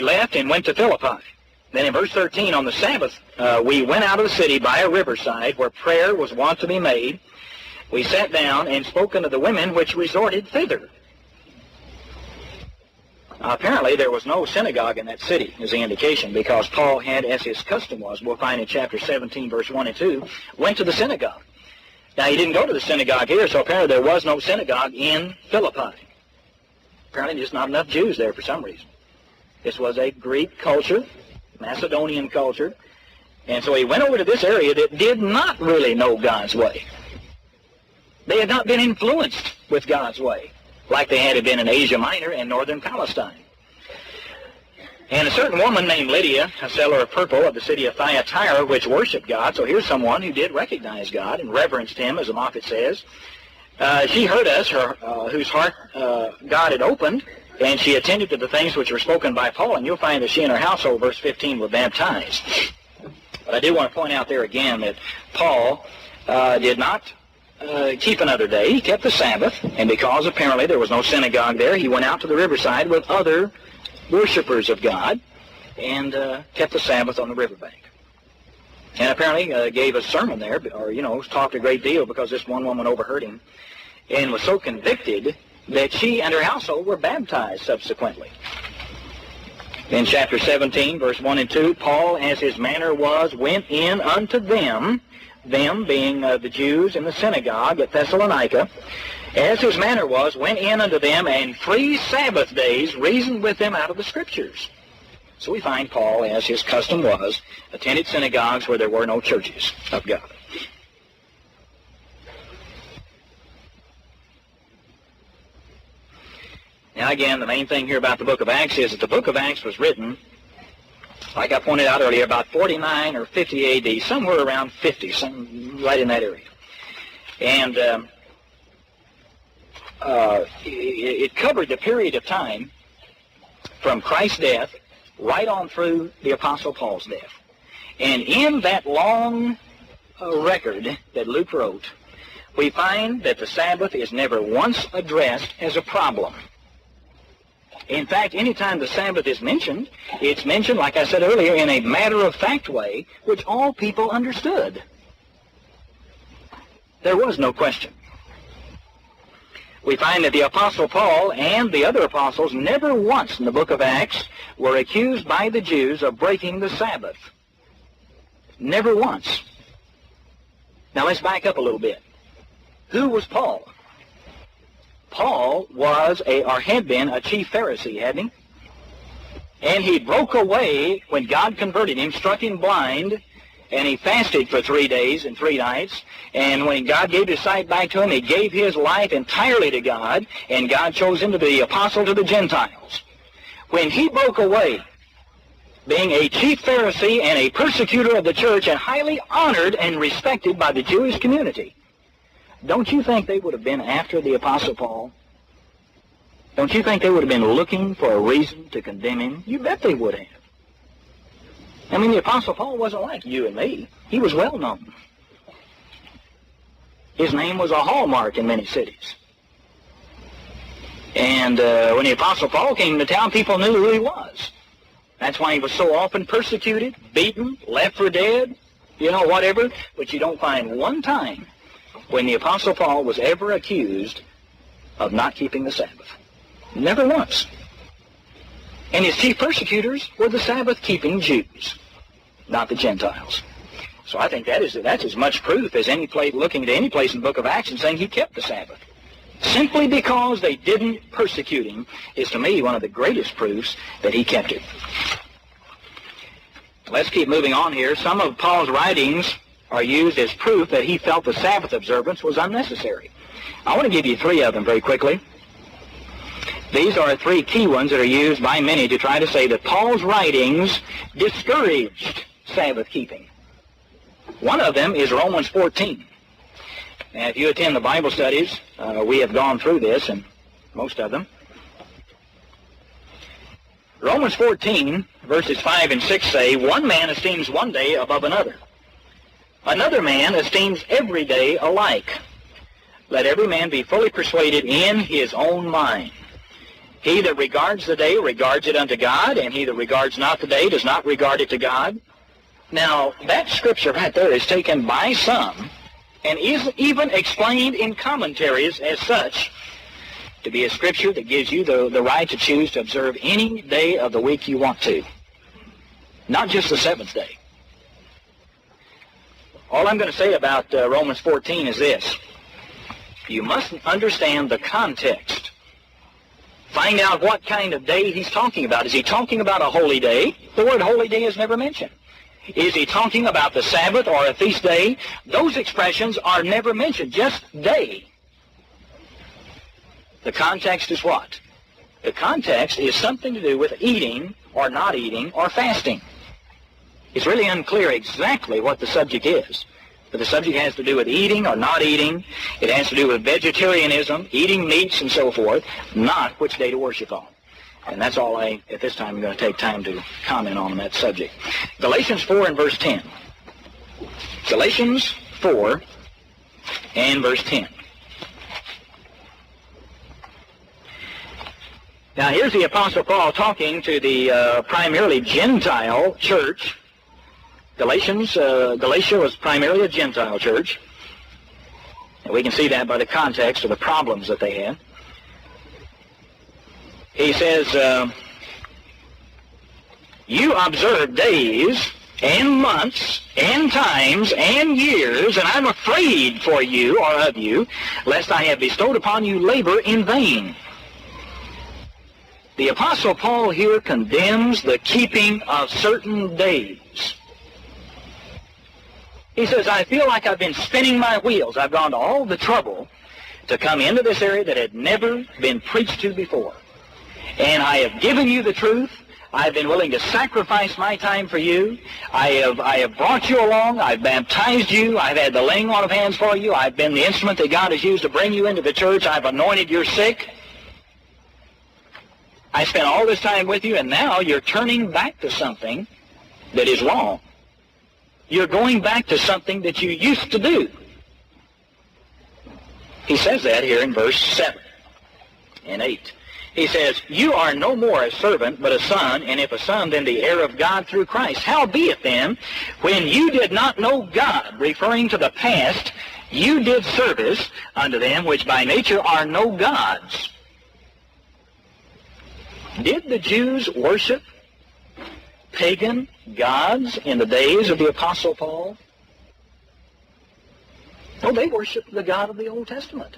left and went to Philippi. Then in verse 13, on the Sabbath, we went out of the city by a riverside where prayer was wont to be made. We sat down and spoke unto the women which resorted thither. Apparently there was no synagogue in that city, is the indication, because Paul had, as his custom was, we'll find in chapter 17, verse 1 and 2, went to the synagogue. Now, he didn't go to the synagogue here, so apparently there was no synagogue in Philippi. Apparently there's not enough Jews there for some reason. This was a Greek culture, Macedonian culture, and so he went over to this area that did not really know God's way. They had not been influenced with God's way. like they had been in Asia Minor and northern Palestine. And a certain woman named Lydia, a seller of purple of the city of Thyatira, which worshipped God. So here's someone who did recognize God and reverenced him, as the Moffat says. She heard us, whose heart God had opened, and she attended to the things which were spoken by Paul, and you'll find that she and her household, verse 15, were baptized. But I do want to point out there again that Paul did not keep another day. He kept the Sabbath, and because apparently there was no synagogue there, he went out to the riverside with other worshipers of God and kept the Sabbath on the riverbank. And apparently gave a sermon there, or, talked a great deal, because this one woman overheard him and was so convicted that she and her household were baptized subsequently. In chapter 17, verse 1 and 2, Paul, as his manner was, went in unto them being the Jews in the synagogue at Thessalonica, as his manner was, went in unto them, and 3 Sabbath days reasoned with them out of the Scriptures. So we find Paul, as his custom was, attended synagogues where there were no churches of God. Now again, the main thing here about the book of Acts is that the book of Acts was written, like I pointed out earlier, about 49 or 50 A.D., somewhere around 50, right in that area. And it covered the period of time from Christ's death right on through the Apostle Paul's death. And in that long record that Luke wrote, we find that the Sabbath is never once addressed as a problem. In fact, anytime the Sabbath is mentioned, it's mentioned, like I said earlier, in a matter-of-fact way, which all people understood. There was no question. We find that the Apostle Paul and the other apostles never once in the book of Acts were accused by the Jews of breaking the Sabbath. Never once. Now let's back up a little bit. Who was Paul? Paul was or had been a chief Pharisee, hadn't he? And he broke away when God converted him, struck him blind, and he fasted for 3 days and 3 nights. And when God gave his sight back to him, he gave his life entirely to God, and God chose him to be the apostle to the Gentiles. When he broke away, being a chief Pharisee and a persecutor of the church and highly honored and respected by the Jewish community, don't you think they would have been after the Apostle Paul? Don't you think they would have been looking for a reason to condemn him? You bet they would have. I mean, the Apostle Paul wasn't like you and me. He was well known. His name was a hallmark in many cities. And when the Apostle Paul came to town, people knew who he was. That's why he was so often persecuted, beaten, left for dead, whatever. But you don't find one time when the Apostle Paul was ever accused of not keeping the Sabbath. Never once. And his chief persecutors were the Sabbath-keeping Jews, not the Gentiles. So I think that's as much proof as any place, looking at any place in the book of Acts and saying he kept the Sabbath. Simply because they didn't persecute him is, to me, one of the greatest proofs that he kept it. Let's keep moving on here. Some of Paul's writings are used as proof that he felt the Sabbath observance was unnecessary. I want to give you 3 of them very quickly. These are 3 key ones that are used by many to try to say that Paul's writings discouraged Sabbath keeping. One of them is Romans 14. Now, if you attend the Bible studies, we have gone through this, and most of them. Romans 14, verses 5 and 6 say, "One man esteems one day above another. Another man esteems every day alike. Let every man be fully persuaded in his own mind. He that regards the day regards it unto God, and he that regards not the day does not regard it to God." Now, that scripture right there is taken by some and is even explained in commentaries as such to be a scripture that gives you the right to choose to observe any day of the week you want to, not just the 7th day. All I'm going to say about Romans 14 is this. You must understand the context. Find out what kind of day he's talking about. Is he talking about a holy day? The word holy day is never mentioned. Is he talking about the Sabbath or a feast day? Those expressions are never mentioned, just day. The context is what? The context is something to do with eating or not eating or fasting. It's really unclear exactly what the subject is. But the subject has to do with eating or not eating. It has to do with vegetarianism, eating meats and so forth, not which day to worship on. And that's all at this time, I'm going to take time to comment on that subject. Galatians 4 and verse 10. Galatians 4 and verse 10. Now here's the Apostle Paul talking to the primarily Gentile church. Galatia was primarily a Gentile church. And we can see that by the context of the problems that they had. He says, you observe days and months and times and years, and I'm afraid for you or of you, lest I have bestowed upon you labor in vain. The Apostle Paul here condemns the keeping of certain days. He says, I feel like I've been spinning my wheels. I've gone to all the trouble to come into this area that had never been preached to before. And I have given you the truth. I've been willing to sacrifice my time for you. I have brought you along. I've baptized you. I've had the laying on of hands for you. I've been the instrument that God has used to bring you into the church. I've anointed your sick. I spent all this time with you, and now you're turning back to something that is wrong. You're going back to something that you used to do. He says that here in verse 7 and 8. He says, you are no more a servant, but a son, and if a son, then the heir of God through Christ. Howbeit then, when you did not know God, referring to the past, you did service unto them which by nature are no gods. Did the Jews worship pagan gods in the days of the Apostle Paul? No, they worshiped the God of the Old Testament.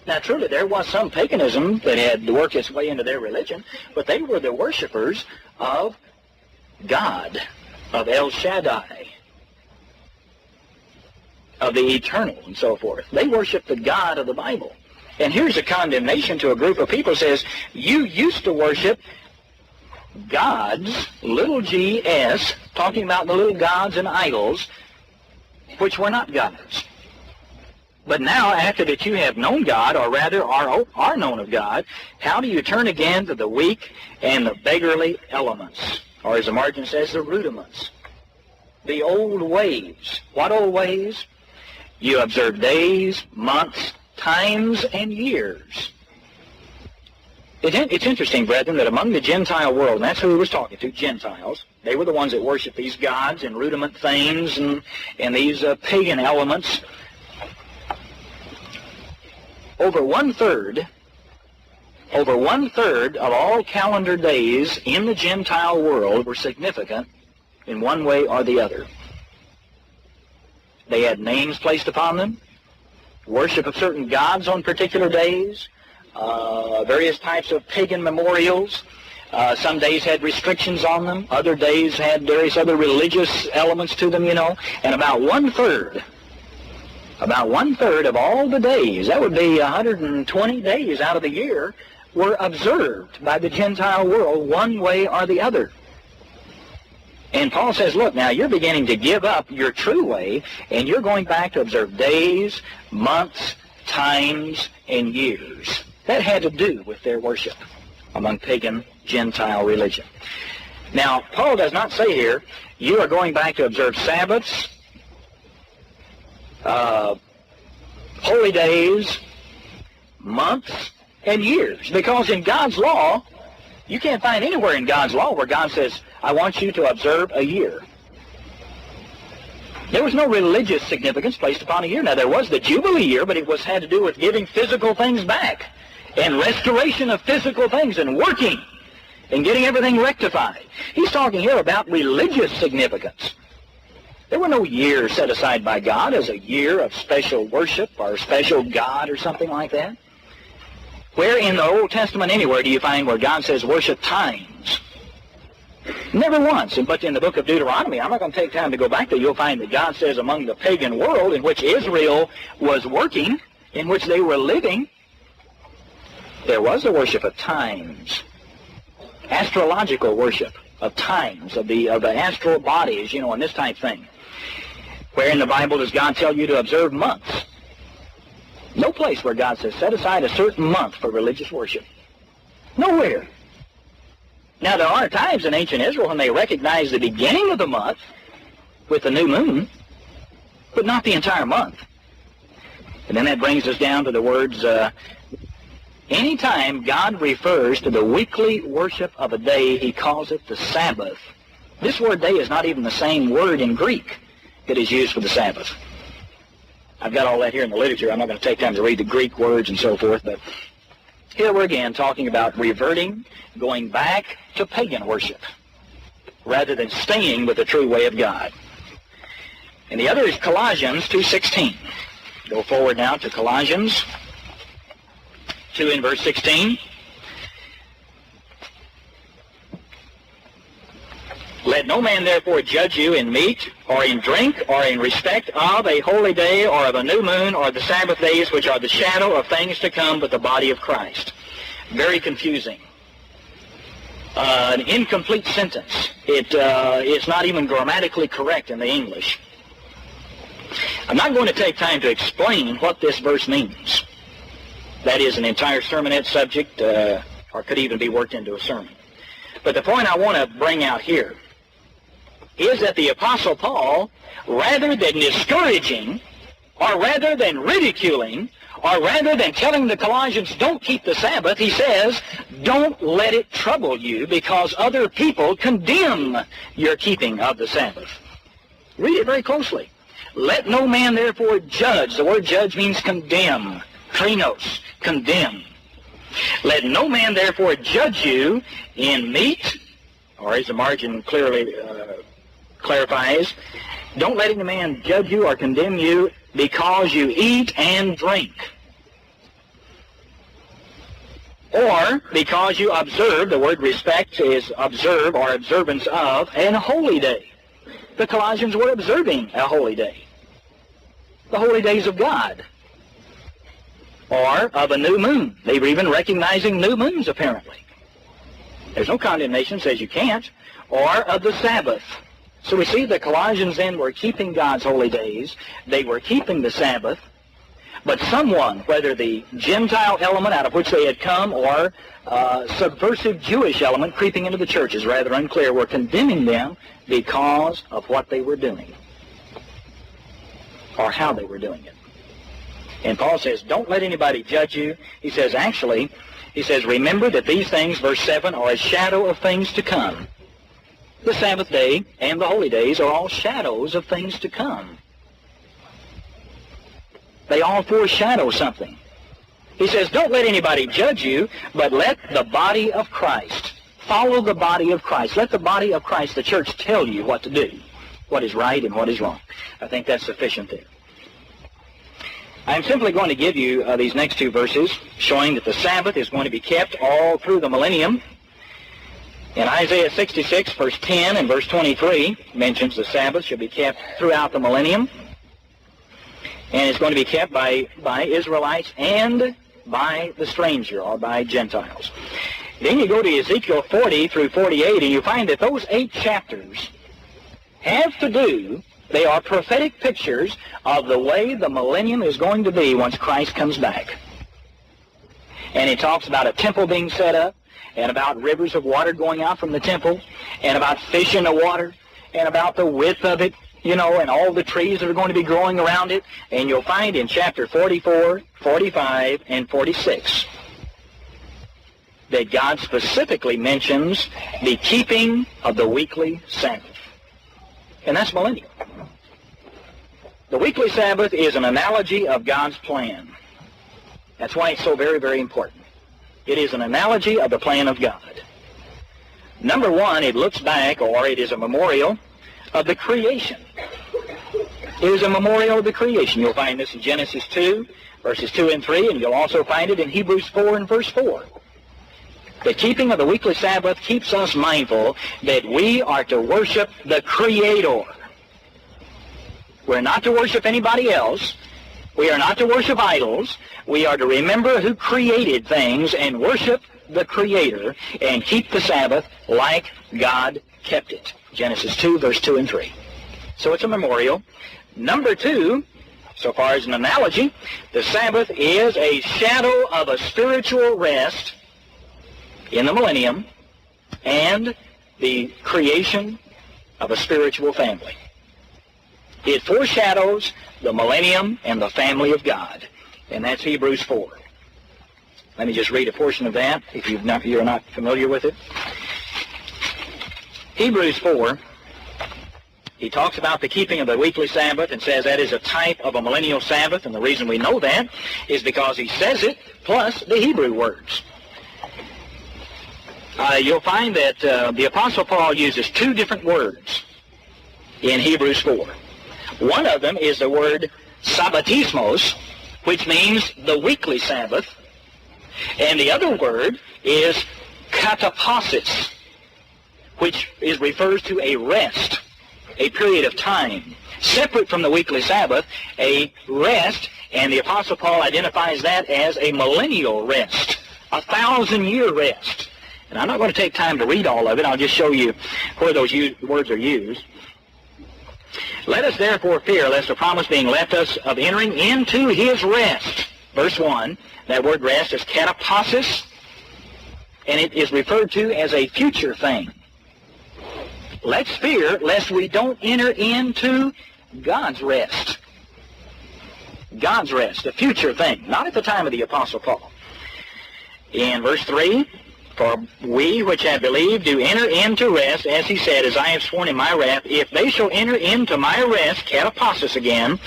Now, truly, there was some paganism that had worked its way into their religion, but they were the worshipers of God, of El Shaddai, of the Eternal, and so forth. They worshiped the God of the Bible. And here's a condemnation to a group of people. It says, you used to worship gods, little g-s, talking about the little gods and idols, which were not gods. But now, after that you have known God, or rather are known of God, how do you turn again to the weak and the beggarly elements? Or as the margin says, the rudiments. The old ways. What old ways? You observe days, months, times, and years. It's interesting, brethren, that among the Gentile world, and that's who he was talking to, Gentiles, they were the ones that worship these gods and rudiment things and these pagan elements. Over one-third of all calendar days in the Gentile world were significant in one way or the other. They had names placed upon them, worship of certain gods on particular days, various types of pagan memorials. Some days had restrictions on them. Other days had various other religious elements to them, And about one-third of all the days, that would be 120 days out of the year, were observed by the Gentile world one way or the other. And Paul says, look, now you're beginning to give up your true way, and you're going back to observe days, months, times, and years. That had to do with their worship among pagan Gentile religion. Now, Paul does not say here, you are going back to observe Sabbaths, holy days, months, and years. Because in God's law, you can't find anywhere in God's law where God says, I want you to observe a year. There was no religious significance placed upon a year. Now, there was the Jubilee year, but it had to do with giving physical things back and restoration of physical things and working and getting everything rectified. He's talking here about religious significance. There were no years set aside by God as a year of special worship or special God or something like that. Where in the Old Testament anywhere do you find where God says worship times? Never once. But in the book of Deuteronomy, I'm not going to take time to go back there, you'll find that God says among the pagan world in which Israel was working, in which they were living, There was a worship of times, astrological worship of times, of the astral bodies, and this type thing. Where in the Bible does God tell you to observe months? No place where God says set aside a certain month for religious worship. Nowhere. Now there are times in ancient Israel when they recognize the beginning of the month with the new moon, but not the entire month. And then that brings us down to the words, anytime God refers to the weekly worship of a day, he calls it the Sabbath. This word day is not even the same word in Greek that is used for the Sabbath. I've got all that here in the literature. I'm not going to take time to read the Greek words and so forth, but here we're again talking about reverting, going back to pagan worship, rather than staying with the true way of God. And the other is Colossians 2:16. Go forward now to Colossians 2 in verse 16. Let no man therefore judge you in meat, or in drink, or in respect of a holy day, or of a new moon, or the Sabbath days, which are the shadow of things to come, but the body of Christ. Very confusing. An incomplete sentence. It's not even grammatically correct in the English. I'm not going to take time to explain what this verse means. That is an entire sermonette subject, or could even be worked into a sermon. But the point I want to bring out here is that the Apostle Paul, rather than discouraging, or rather than ridiculing, or rather than telling the Colossians, don't keep the Sabbath, he says, don't let it trouble you because other people condemn your keeping of the Sabbath. Read it very closely. Let no man therefore judge. The word judge means condemn. Krinos, condemn. Let no man therefore judge you in meat, or as the margin clearly clarifies, don't let any man judge you or condemn you because you eat and drink, or because you observe, the word respect is observe or observance of, an holy day. The Colossians were observing a holy day, the holy days of God, or of a new moon. They were even recognizing new moons, apparently. There's no condemnation says you can't. Or of the Sabbath. So we see the Colossians then were keeping God's holy days. They were keeping the Sabbath. But someone, whether the Gentile element out of which they had come or subversive Jewish element creeping into the church is rather unclear, were condemning them because of what they were doing or how they were doing it. And Paul says, don't let anybody judge you. He says, remember that these things, verse 7, are a shadow of things to come. The Sabbath day and the holy days are all shadows of things to come. They all foreshadow something. He says, don't let anybody judge you, but let the body of Christ, follow the body of Christ. Let the body of Christ, the church, tell you what to do, what is right and what is wrong. I think that's sufficient there. I'm simply going to give you these next two verses showing that the Sabbath is going to be kept all through the millennium. In Isaiah 66, verse 10 and verse 23 mentions the Sabbath should be kept throughout the millennium. And it's going to be kept by Israelites and by the stranger or by Gentiles. Then you go to Ezekiel 40 through 48 and you find that those 8 chapters have to do, they are prophetic pictures of the way the millennium is going to be once Christ comes back. And it talks about a temple being set up, and about rivers of water going out from the temple, and about fish in the water, and about the width of it, and all the trees that are going to be growing around it. And you'll find in chapter 44, 45, and 46 that God specifically mentions the keeping of the weekly Sabbath. And that's millennial. The weekly Sabbath is an analogy of God's plan. That's why it's so very, very important. It is an analogy of the plan of God. Number one, it looks back, or it is a memorial of the creation. It is a memorial of the creation. You'll find this in Genesis 2, verses 2 and 3, and you'll also find it in Hebrews 4 and verse 4. The keeping of the weekly Sabbath keeps us mindful that we are to worship the Creator. We're not to worship anybody else. We are not to worship idols. We are to remember who created things and worship the Creator and keep the Sabbath like God kept it. Genesis 2, verse 2 and 3. So it's a memorial. Number 2, so far as an analogy, the Sabbath is a shadow of a spiritual rest in the millennium and the creation of a spiritual family. It foreshadows the millennium and the family of God, and that's Hebrews 4. Let me just read a portion of that if you're not familiar with it. Hebrews 4, he talks about the keeping of the weekly Sabbath and says that is a type of a millennial Sabbath, and the reason we know that is because he says it plus the Hebrew words. You'll find that the Apostle Paul uses 2 different words in Hebrews 4. One of them is the word sabbatismos, which means the weekly Sabbath, and the other word is katapasis, which refers to a rest, a period of time, separate from the weekly Sabbath, a rest, and the Apostle Paul identifies that as a millennial rest, a 1,000-year rest. And I'm not going to take time to read all of it. I'll just show you where those words are used. Let us therefore fear lest the promise being left us of entering into his rest. Verse 1, that word rest is katapasis, and it is referred to as a future thing. Let's fear lest we don't enter into God's rest. God's rest, a future thing, not at the time of the Apostle Paul. In verse 3, for we which have believed do enter into rest, as he said, as I have sworn in my wrath, if they shall enter into my rest, katapasis again,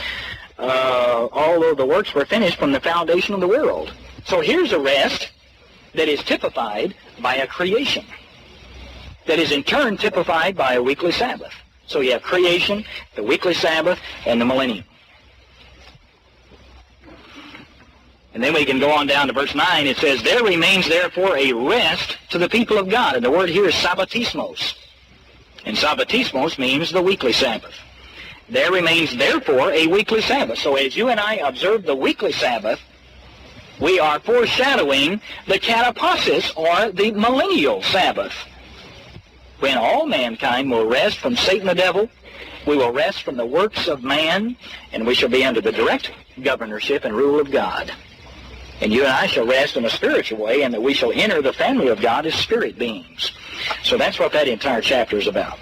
although the works were finished from the foundation of the world. So here's a rest that is typified by a creation, that is in turn typified by a weekly Sabbath. So you have creation, the weekly Sabbath, and the millennium. And then we can go on down to verse 9. It says, there remains therefore a rest to the people of God. And the word here is sabbatismos. And sabbatismos means the weekly Sabbath. There remains therefore a weekly Sabbath. So as you and I observe the weekly Sabbath, we are foreshadowing the katapasis, or the millennial Sabbath, when all mankind will rest from Satan the devil. We will rest from the works of man, and we shall be under the direct governorship and rule of God. And you and I shall rest in a spiritual way, and that we shall enter the family of God as spirit beings. So that's what that entire chapter is about.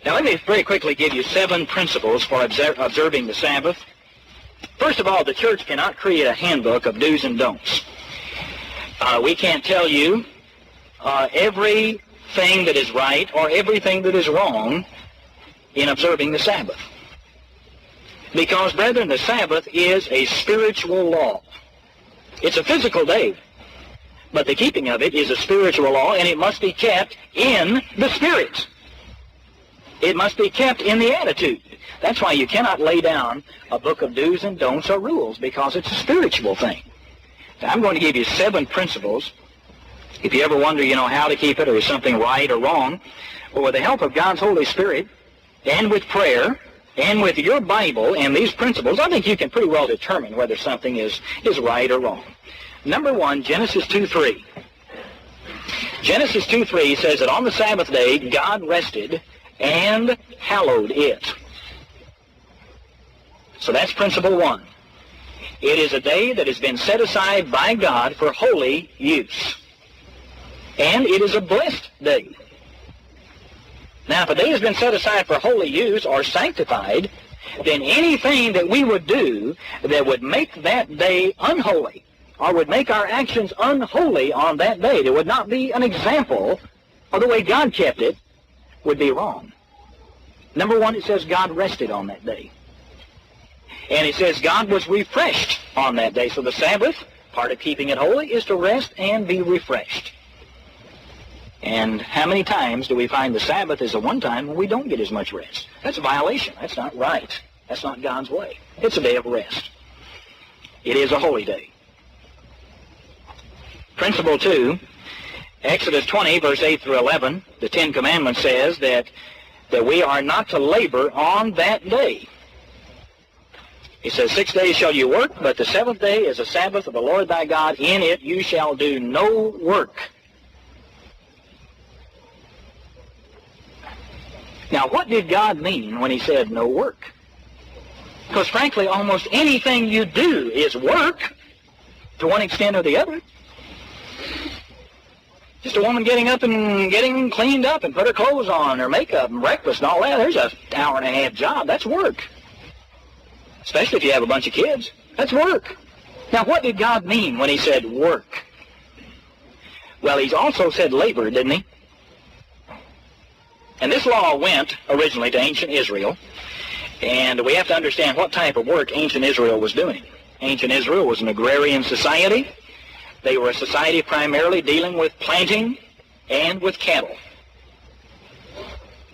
Now let me very quickly give you 7 principles for observing the Sabbath. First of all, the church cannot create a handbook of do's and don'ts. We can't tell you everything that is right or everything that is wrong in observing the Sabbath. Because, brethren, the Sabbath is a spiritual law. It's a physical day, but the keeping of it is a spiritual law, and it must be kept in the Spirit. It must be kept in the attitude. That's why you cannot lay down a book of do's and don'ts or rules, because it's a spiritual thing. Now, I'm going to give you 7 principles. If you ever wonder, how to keep it, or is something right or wrong, well, with the help of God's Holy Spirit, and with prayer, and with your Bible and these principles, I think you can pretty well determine whether something is right or wrong. Number 1, Genesis 2:3. Genesis 2:3 says that on the Sabbath day, God rested and hallowed it. So that's principle 1. It is a day that has been set aside by God for holy use. And it is a blessed day. Now, if a day has been set aside for holy use or sanctified, then anything that we would do that would make that day unholy, or would make our actions unholy on that day, that would not be an example of the way God kept it, would be wrong. Number 1, it says God rested on that day. And it says God was refreshed on that day. So the Sabbath, part of keeping it holy, is to rest and be refreshed. And how many times do we find the Sabbath is the one time when we don't get as much rest? That's a violation. That's not right. That's not God's way. It's a day of rest. It is a holy day. Principle 2, Exodus 20, verse 8 through 11, the 10 Commandments says that that we are not to labor on that day. He says, 6 days shall you work, but the seventh day is a Sabbath of the Lord thy God. In it you shall do no work. Now, what did God mean when he said no work? Because frankly, almost anything you do is work to one extent or the other. Just a woman getting up and getting cleaned up and put her clothes on, her makeup and breakfast and all that, there's an hour and a half job. That's work. Especially if you have a bunch of kids. That's work. Now, what did God mean when he said work? Well, he's also said labor, didn't he? And this law went originally to ancient Israel, and we have to understand what type of work ancient Israel was doing. Ancient Israel was an agrarian society. They were a society primarily dealing with planting and with cattle.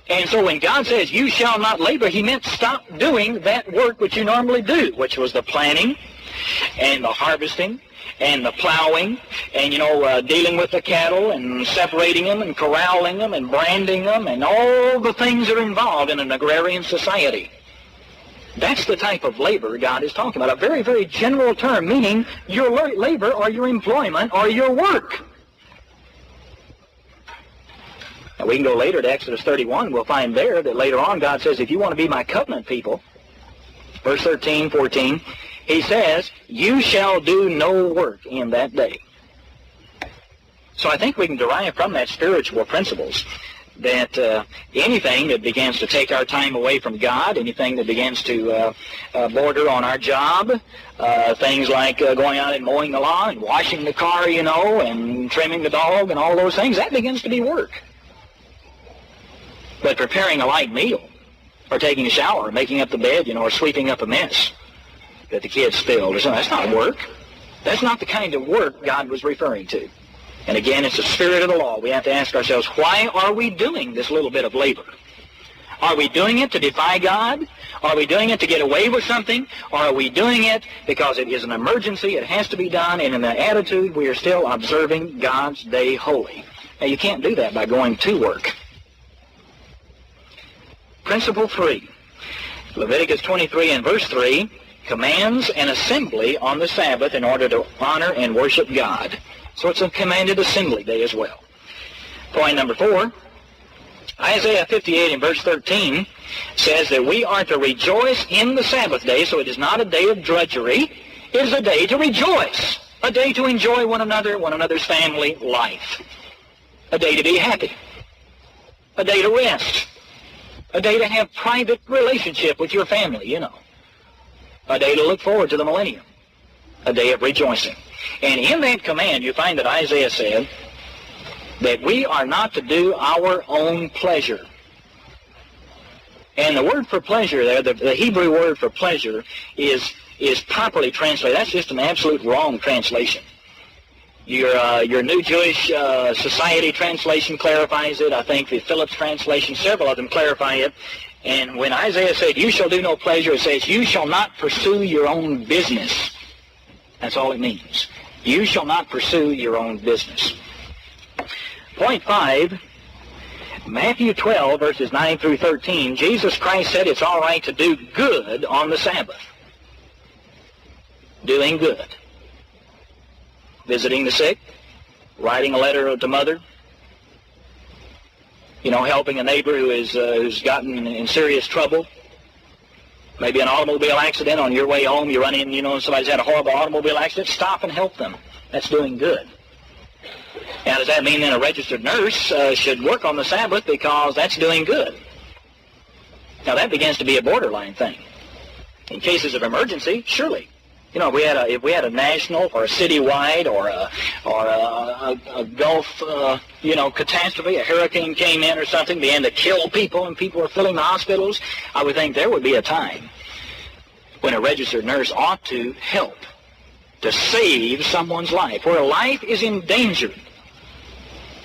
And so when God says, you shall not labor, he meant stop doing that work which you normally do, which was the planting and the harvesting and the plowing and, dealing with the cattle and separating them and corralling them and branding them and all the things that are involved in an agrarian society. That's the type of labor God is talking about. A very, very general term, meaning your labor or your employment or your work. Now we can go later to Exodus 31. We'll find there that later on God says, if you want to be my covenant people, verse 13, 14, he says, you shall do no work in that day. So I think we can derive from that spiritual principles that anything that begins to take our time away from God, anything that begins to border on our job, things like going out and mowing the lawn and washing the car, and trimming the dog and all those things, that begins to be work. But preparing a light meal, or taking a shower, or making up the bed, or sweeping up a mess that the kids spilled, or something, that's not work. That's not the kind of work God was referring to. And again, it's the spirit of the law. We have to ask ourselves, why are we doing this little bit of labor? Are we doing it to defy God? Are we doing it to get away with something? Or are we doing it because it is an emergency, it has to be done, and in the attitude we are still observing God's day holy? Now, you can't do that by going to work. Principle 3, Leviticus 23 and verse 3, commands an assembly on the Sabbath in order to honor and worship God. So it's a commanded assembly day as well. Point number 4, Isaiah 58 and verse 13 says that we are to rejoice in the Sabbath day, so it is not a day of drudgery. It is a day to rejoice, a day to enjoy one another's family life, a day to be happy, a day to rest, a day to have private relationship with your family, a day to look forward to the millennium, a day of rejoicing. And in that command, you find that Isaiah said that we are not to do our own pleasure. And the word for pleasure there, the Hebrew word for pleasure, is properly translated. That's just an absolute wrong translation. Your New Jewish Society translation clarifies it. I think the Phillips translation, several of them clarify it. And when Isaiah said, you shall do no pleasure, it says, you shall not pursue your own business. That's all it means. You shall not pursue your own business. Point 5, Matthew 12, verses 9 through 13, Jesus Christ said it's all right to do good on the Sabbath. Doing good. Visiting the sick, writing a letter to mother, helping a neighbor who's gotten in serious trouble. Maybe an automobile accident on your way home, you run in, somebody's had a horrible automobile accident, stop and help them. That's doing good. Now, does that mean then a registered nurse should work on the Sabbath because that's doing good? Now, that begins to be a borderline thing. In cases of emergency, surely. If we had a national or a citywide or a Gulf, catastrophe, a hurricane came in or something, began to kill people and people were filling the hospitals, I would think there would be a time when a registered nurse ought to help to save someone's life, where a life is endangered,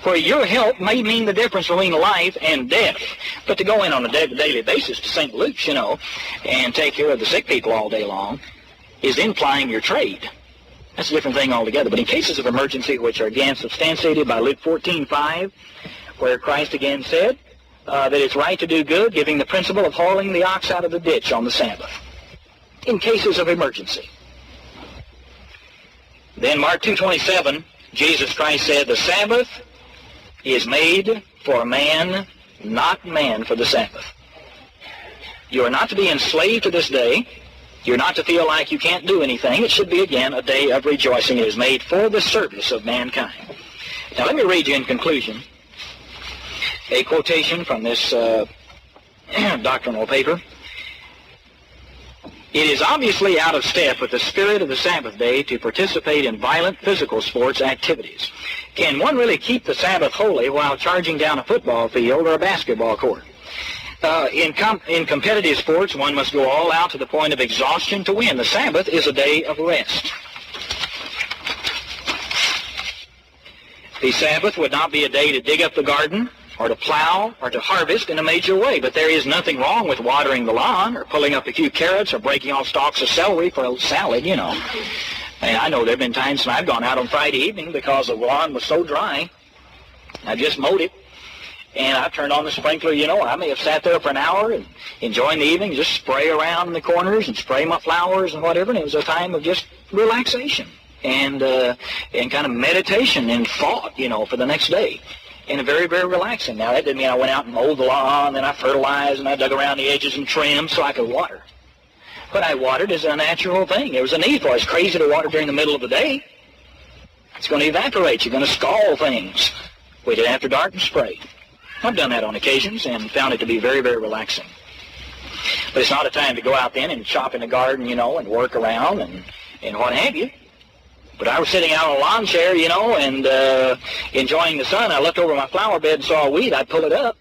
where your help may mean the difference between life and death. But to go in on a daily basis to St. Luke's, and take care of the sick people all day long, is implying your trade. That's a different thing altogether. But in cases of emergency, which are again substantiated by Luke 14:5, where Christ again said, that it's right to do good, giving the principle of hauling the ox out of the ditch on the Sabbath in cases of emergency. Then Mark 2:27, Jesus Christ said, the Sabbath is made for man, not man for the Sabbath. You are not to be enslaved to this day. You're not to feel like you can't do anything. It should be, again, a day of rejoicing. It is made for the service of mankind. Now, let me read you in conclusion a quotation from this doctrinal paper. It is obviously out of step with the spirit of the Sabbath day to participate in violent physical sports activities. Can one really keep the Sabbath holy while charging down a football field or a basketball court? In competitive sports, one must go all out to the point of exhaustion to win. The Sabbath is a day of rest. The Sabbath would not be a day to dig up the garden or to plow or to harvest in a major way, but there is nothing wrong with watering the lawn or pulling up a few carrots or breaking off stalks of celery for a salad, you know. And I know there have been times when I've gone out on Friday evening because the lawn was so dry. I just mowed it. And I turned on the sprinkler, you know. I may have sat there for an hour and enjoying the evening, just spray around in the corners and spray my flowers and whatever. And it was a time of just relaxation and kind of meditation and thought, you know, for the next day. And very, very relaxing. Now, that didn't mean I went out and mowed the lawn, and I fertilized, and I dug around the edges and trimmed so I could water. But I watered as a natural thing. There was a need for it. It's crazy to water during the middle of the day. It's going to evaporate. You're going to scald things. Wait till after dark and spray. I've done that on occasions and found it to be very, very relaxing. But it's not a time to go out then and chop in the garden, you know, and work around and what have you. But I was sitting out on a lawn chair, you know, and enjoying the sun. I looked over my flower bed and saw a weed. I'd pull it up.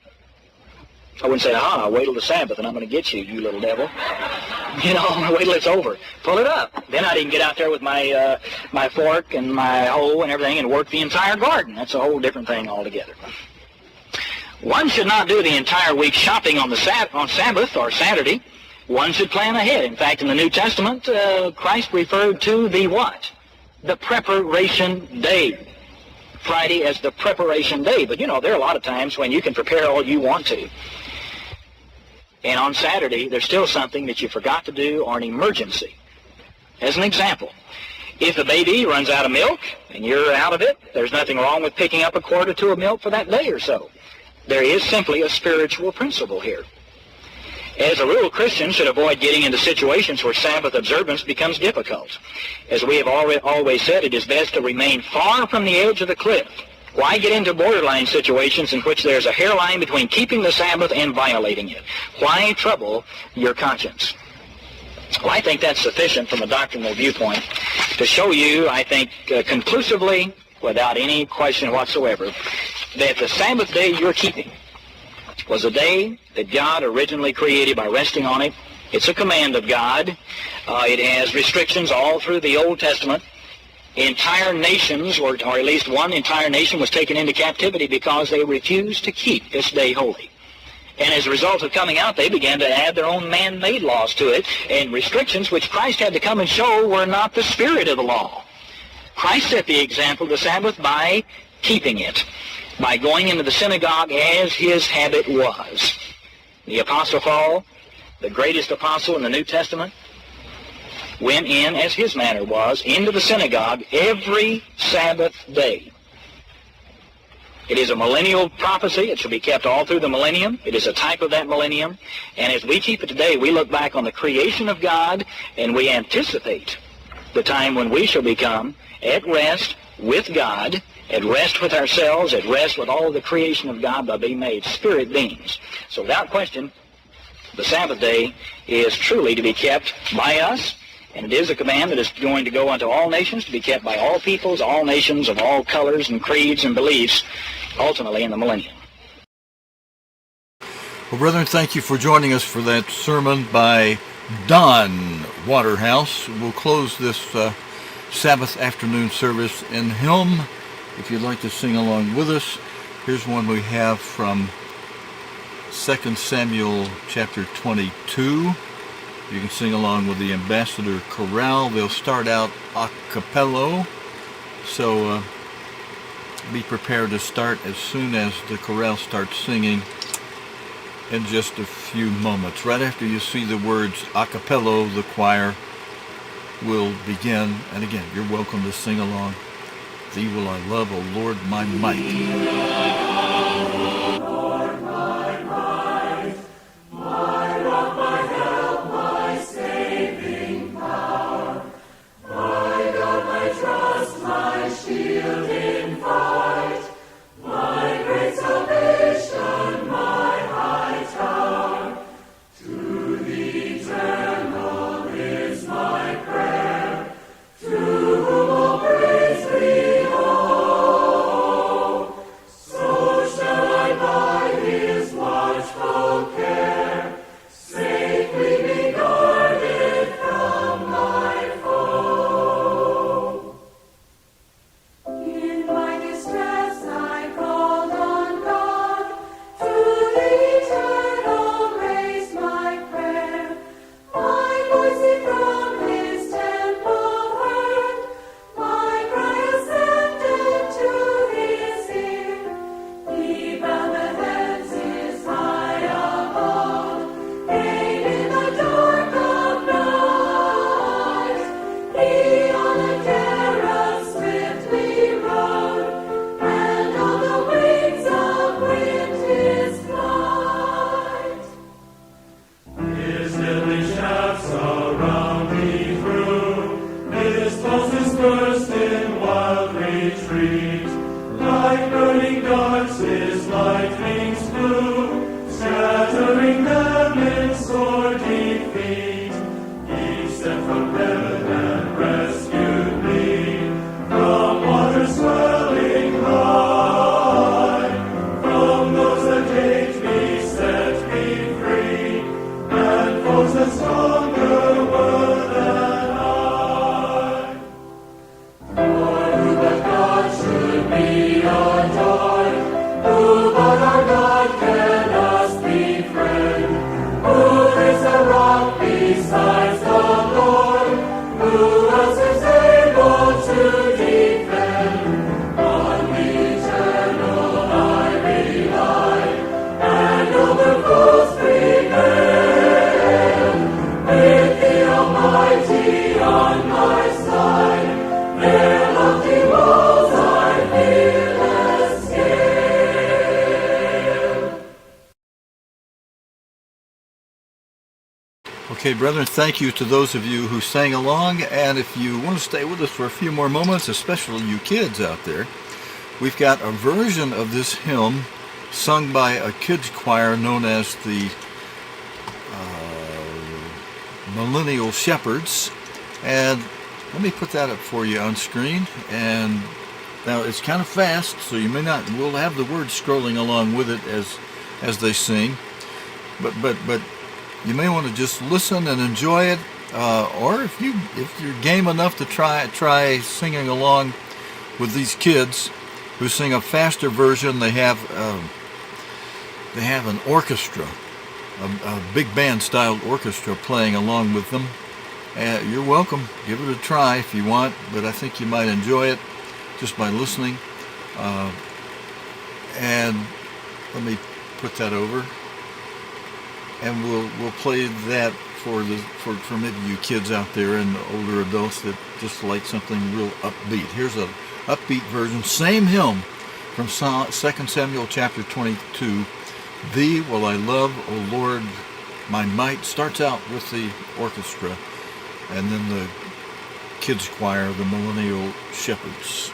I wouldn't say, I'll wait till the Sabbath and I'm going to get you, you little devil. You know, wait till it's over. Pull it up. Then I'd even get out there with my my fork and my hoe and everything and work the entire garden. That's a whole different thing altogether. One should not do the entire week shopping on Sabbath or Saturday. One should plan ahead. In fact, in the New Testament, Christ referred to the what? The preparation day. Friday as the preparation day. But, you know, there are a lot of times when you can prepare all you want to. And on Saturday, there's still something that you forgot to do or an emergency. As an example, if a baby runs out of milk and you're out of it, there's nothing wrong with picking up a quart or two of milk for that day or so. There is simply a spiritual principle here. As a rule, Christians should avoid getting into situations where Sabbath observance becomes difficult. As we have always said, it is best to remain far from the edge of the cliff. Why get into borderline situations in which there's a hairline between keeping the Sabbath and violating it? Why trouble your conscience? Well, I think that's sufficient from a doctrinal viewpoint to show you, I think, conclusively, without any question whatsoever, that the Sabbath day you're keeping was a day that God originally created by resting on it. It's a command of God. It has restrictions all through the Old Testament. Entire nations, or at least one entire nation, was taken into captivity because they refused to keep this day holy. And as a result of coming out, they began to add their own man-made laws to it, and restrictions which Christ had to come and show were not the spirit of the law. Christ set the example of the Sabbath by keeping it, by going into the synagogue as his habit was. The Apostle Paul, the greatest apostle in the New Testament, went in as his manner was, into the synagogue every Sabbath day. It is a millennial prophecy. It shall be kept all through the millennium. It is a type of that millennium. And as we keep it today, we look back on the creation of God, and we anticipate the time when we shall become at rest with God, at rest with ourselves, at rest with all of the creation of God by being made spirit beings. So without question, the Sabbath day is truly to be kept by us, and it is a command that is going to go unto all nations, to be kept by all peoples, all nations of all colors and creeds and beliefs, ultimately in the millennium. Well, brethren, thank you for joining us for that sermon by Don Waterhouse. We'll close this Sabbath afternoon service in hymn. If you'd like to sing along with us, here's one we have from 2 Samuel chapter 22. You can sing along with the Ambassador Chorale. They'll start out a cappella, so be prepared to start as soon as the chorale starts singing. in just a few moments. Right after you see the words a cappella, the choir will begin. And again, you're welcome to sing along. Thee will I love, O Lord, my might. Okay, brethren, thank you to those of you who sang along, and if you want to stay with us for a few more moments, especially you kids out there, we've got a version of this hymn sung by a kids choir known as the Millennial Shepherds, and let me put that up for you on screen. And now it's kind of fast, so you may not, we'll have the words scrolling along with it as they sing, but you may want to just listen and enjoy it, or if you're game enough to try singing along with these kids who sing a faster version. They have an orchestra, a big band style orchestra playing along with them. You're welcome. Give it a try if you want, but I think you might enjoy it just by listening. And let me put that over. And we'll play that for maybe you kids out there and older adults that just like something real upbeat. Here's an upbeat version, same hymn from 2 Samuel chapter 22. Thee will I love, O Lord, my might. Starts out with the orchestra, and then the kids choir, the Millennial Shepherds.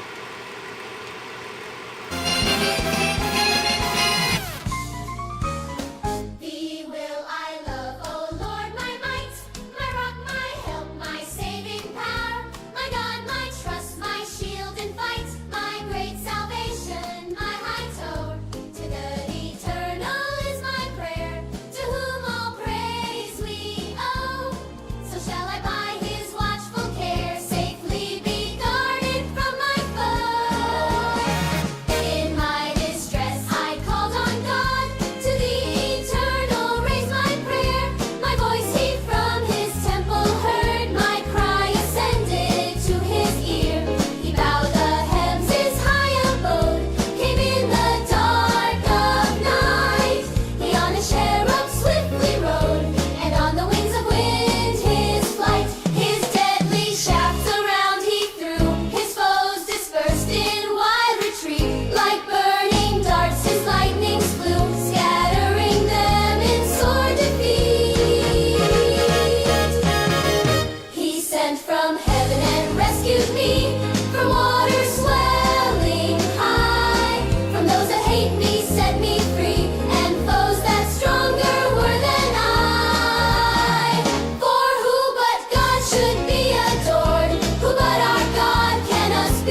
Shall I by his watchful care safely be guarded from my foes?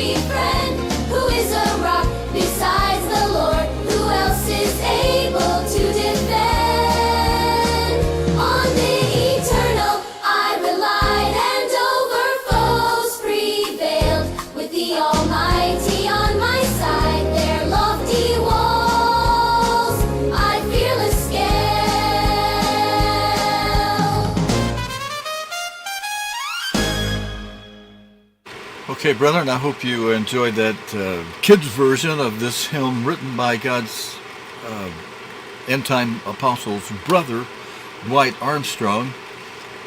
be friend? Who is a rock besides the Lord? Who else is able to defend? On the eternal I relied, and over foes prevailed. With the Almighty on my side, their lofty walls I fearless scaled. Okay, brethren, I hope you enjoyed that kids' version of this hymn written by God's end-time apostle's brother, Dwight Armstrong,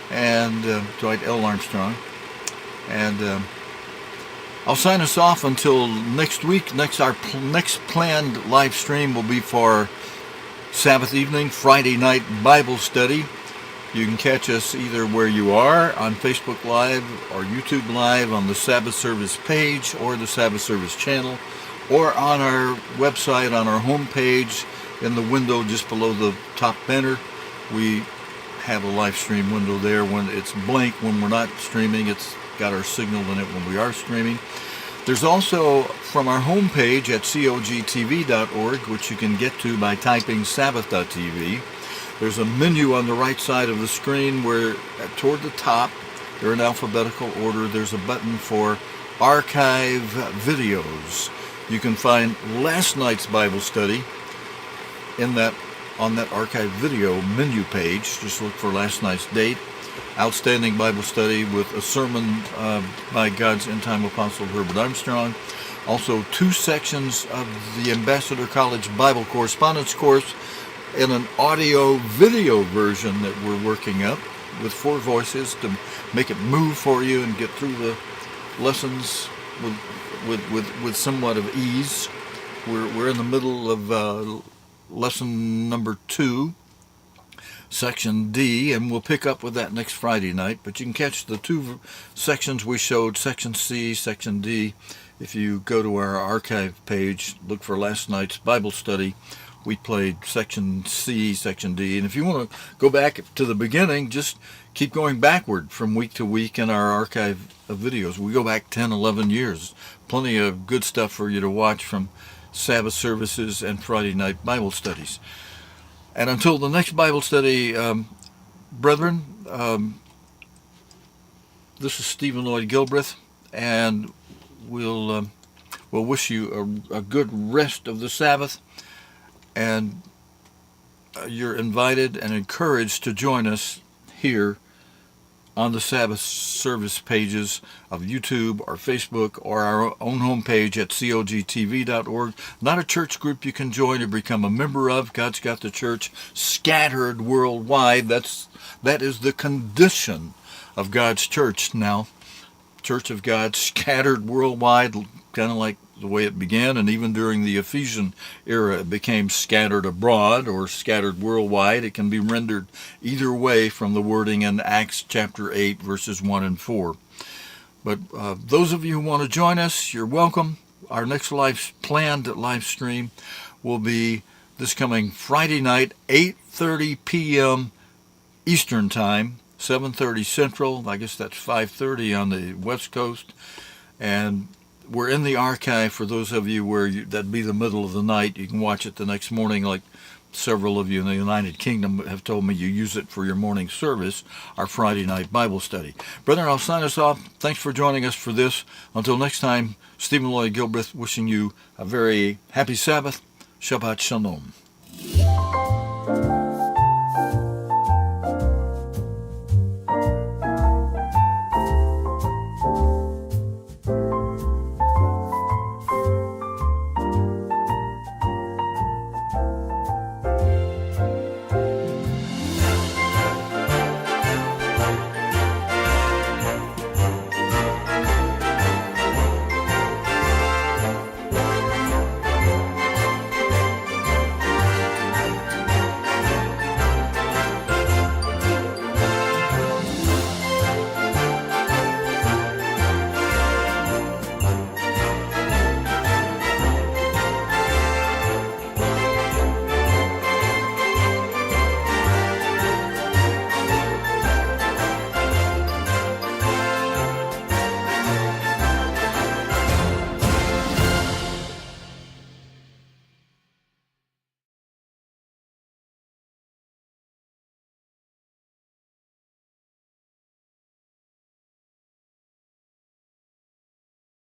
and Dwight L. Armstrong. And I'll sign us off until next week. Our next planned live stream will be for Sabbath evening, Friday night Bible study. You can catch us either where you are on Facebook Live or YouTube Live on the Sabbath Service page or the Sabbath Service channel, or on our website, on our home page, in the window just below the top banner. We have a live stream window there. When it's blank when we're not streaming, it's got our signal in it when we are streaming. There's also, from our home page at cogtv.org, which you can get to by typing sabbath.tv, there's a menu on the right side of the screen where, toward the top, they're in alphabetical order, there's a button for Archive Videos. You can find last night's Bible study on that Archive Video menu page. Just look for last night's date. Outstanding Bible study with a sermon by God's end-time apostle Herbert Armstrong. Also 2 sections of the Ambassador College Bible Correspondence course in an audio-video version that we're working up with 4 voices to make it move for you and get through the lessons with somewhat of ease. We're in the middle of lesson number 2, section D, and we'll pick up with that next Friday night. But you can catch the 2 sections we showed, section C, section D, if you go to our archive page, look for last night's Bible study. We played section C, section D. And if you want to go back to the beginning, just keep going backward from week to week in our archive of videos. We go back 10, 11 years. Plenty of good stuff for you to watch from Sabbath services and Friday night Bible studies. And until the next Bible study, brethren, this is Stephen Lloyd Gilbreth, and we'll wish you a good rest of the Sabbath. And you're invited and encouraged to join us here on the Sabbath service pages of YouTube or Facebook or our own homepage at cogtv.org. Not a church group you can join or become a member of. God's got the church scattered worldwide. That is the condition of God's church now. Church of God scattered worldwide, kind of like the way it began, and even during the Ephesian era it became scattered abroad or scattered worldwide. It can be rendered either way from the wording in Acts chapter 8 verses 1 and 4. But those of you who want to join us, you're welcome. Our next planned live stream will be this coming Friday night, 8:30 p.m. Eastern Time, 7:30 Central. I guess that's 5:30 on the West Coast. And we're in the archive for those of you where that'd be the middle of the night. You can watch it the next morning, like several of you in the United Kingdom have told me you use it for your morning service, our Friday night Bible study. Brethren, I'll sign us off. Thanks for joining us for this. Until next time, Stephen Lloyd Gilbreth wishing you a very happy Sabbath. Shabbat Shalom.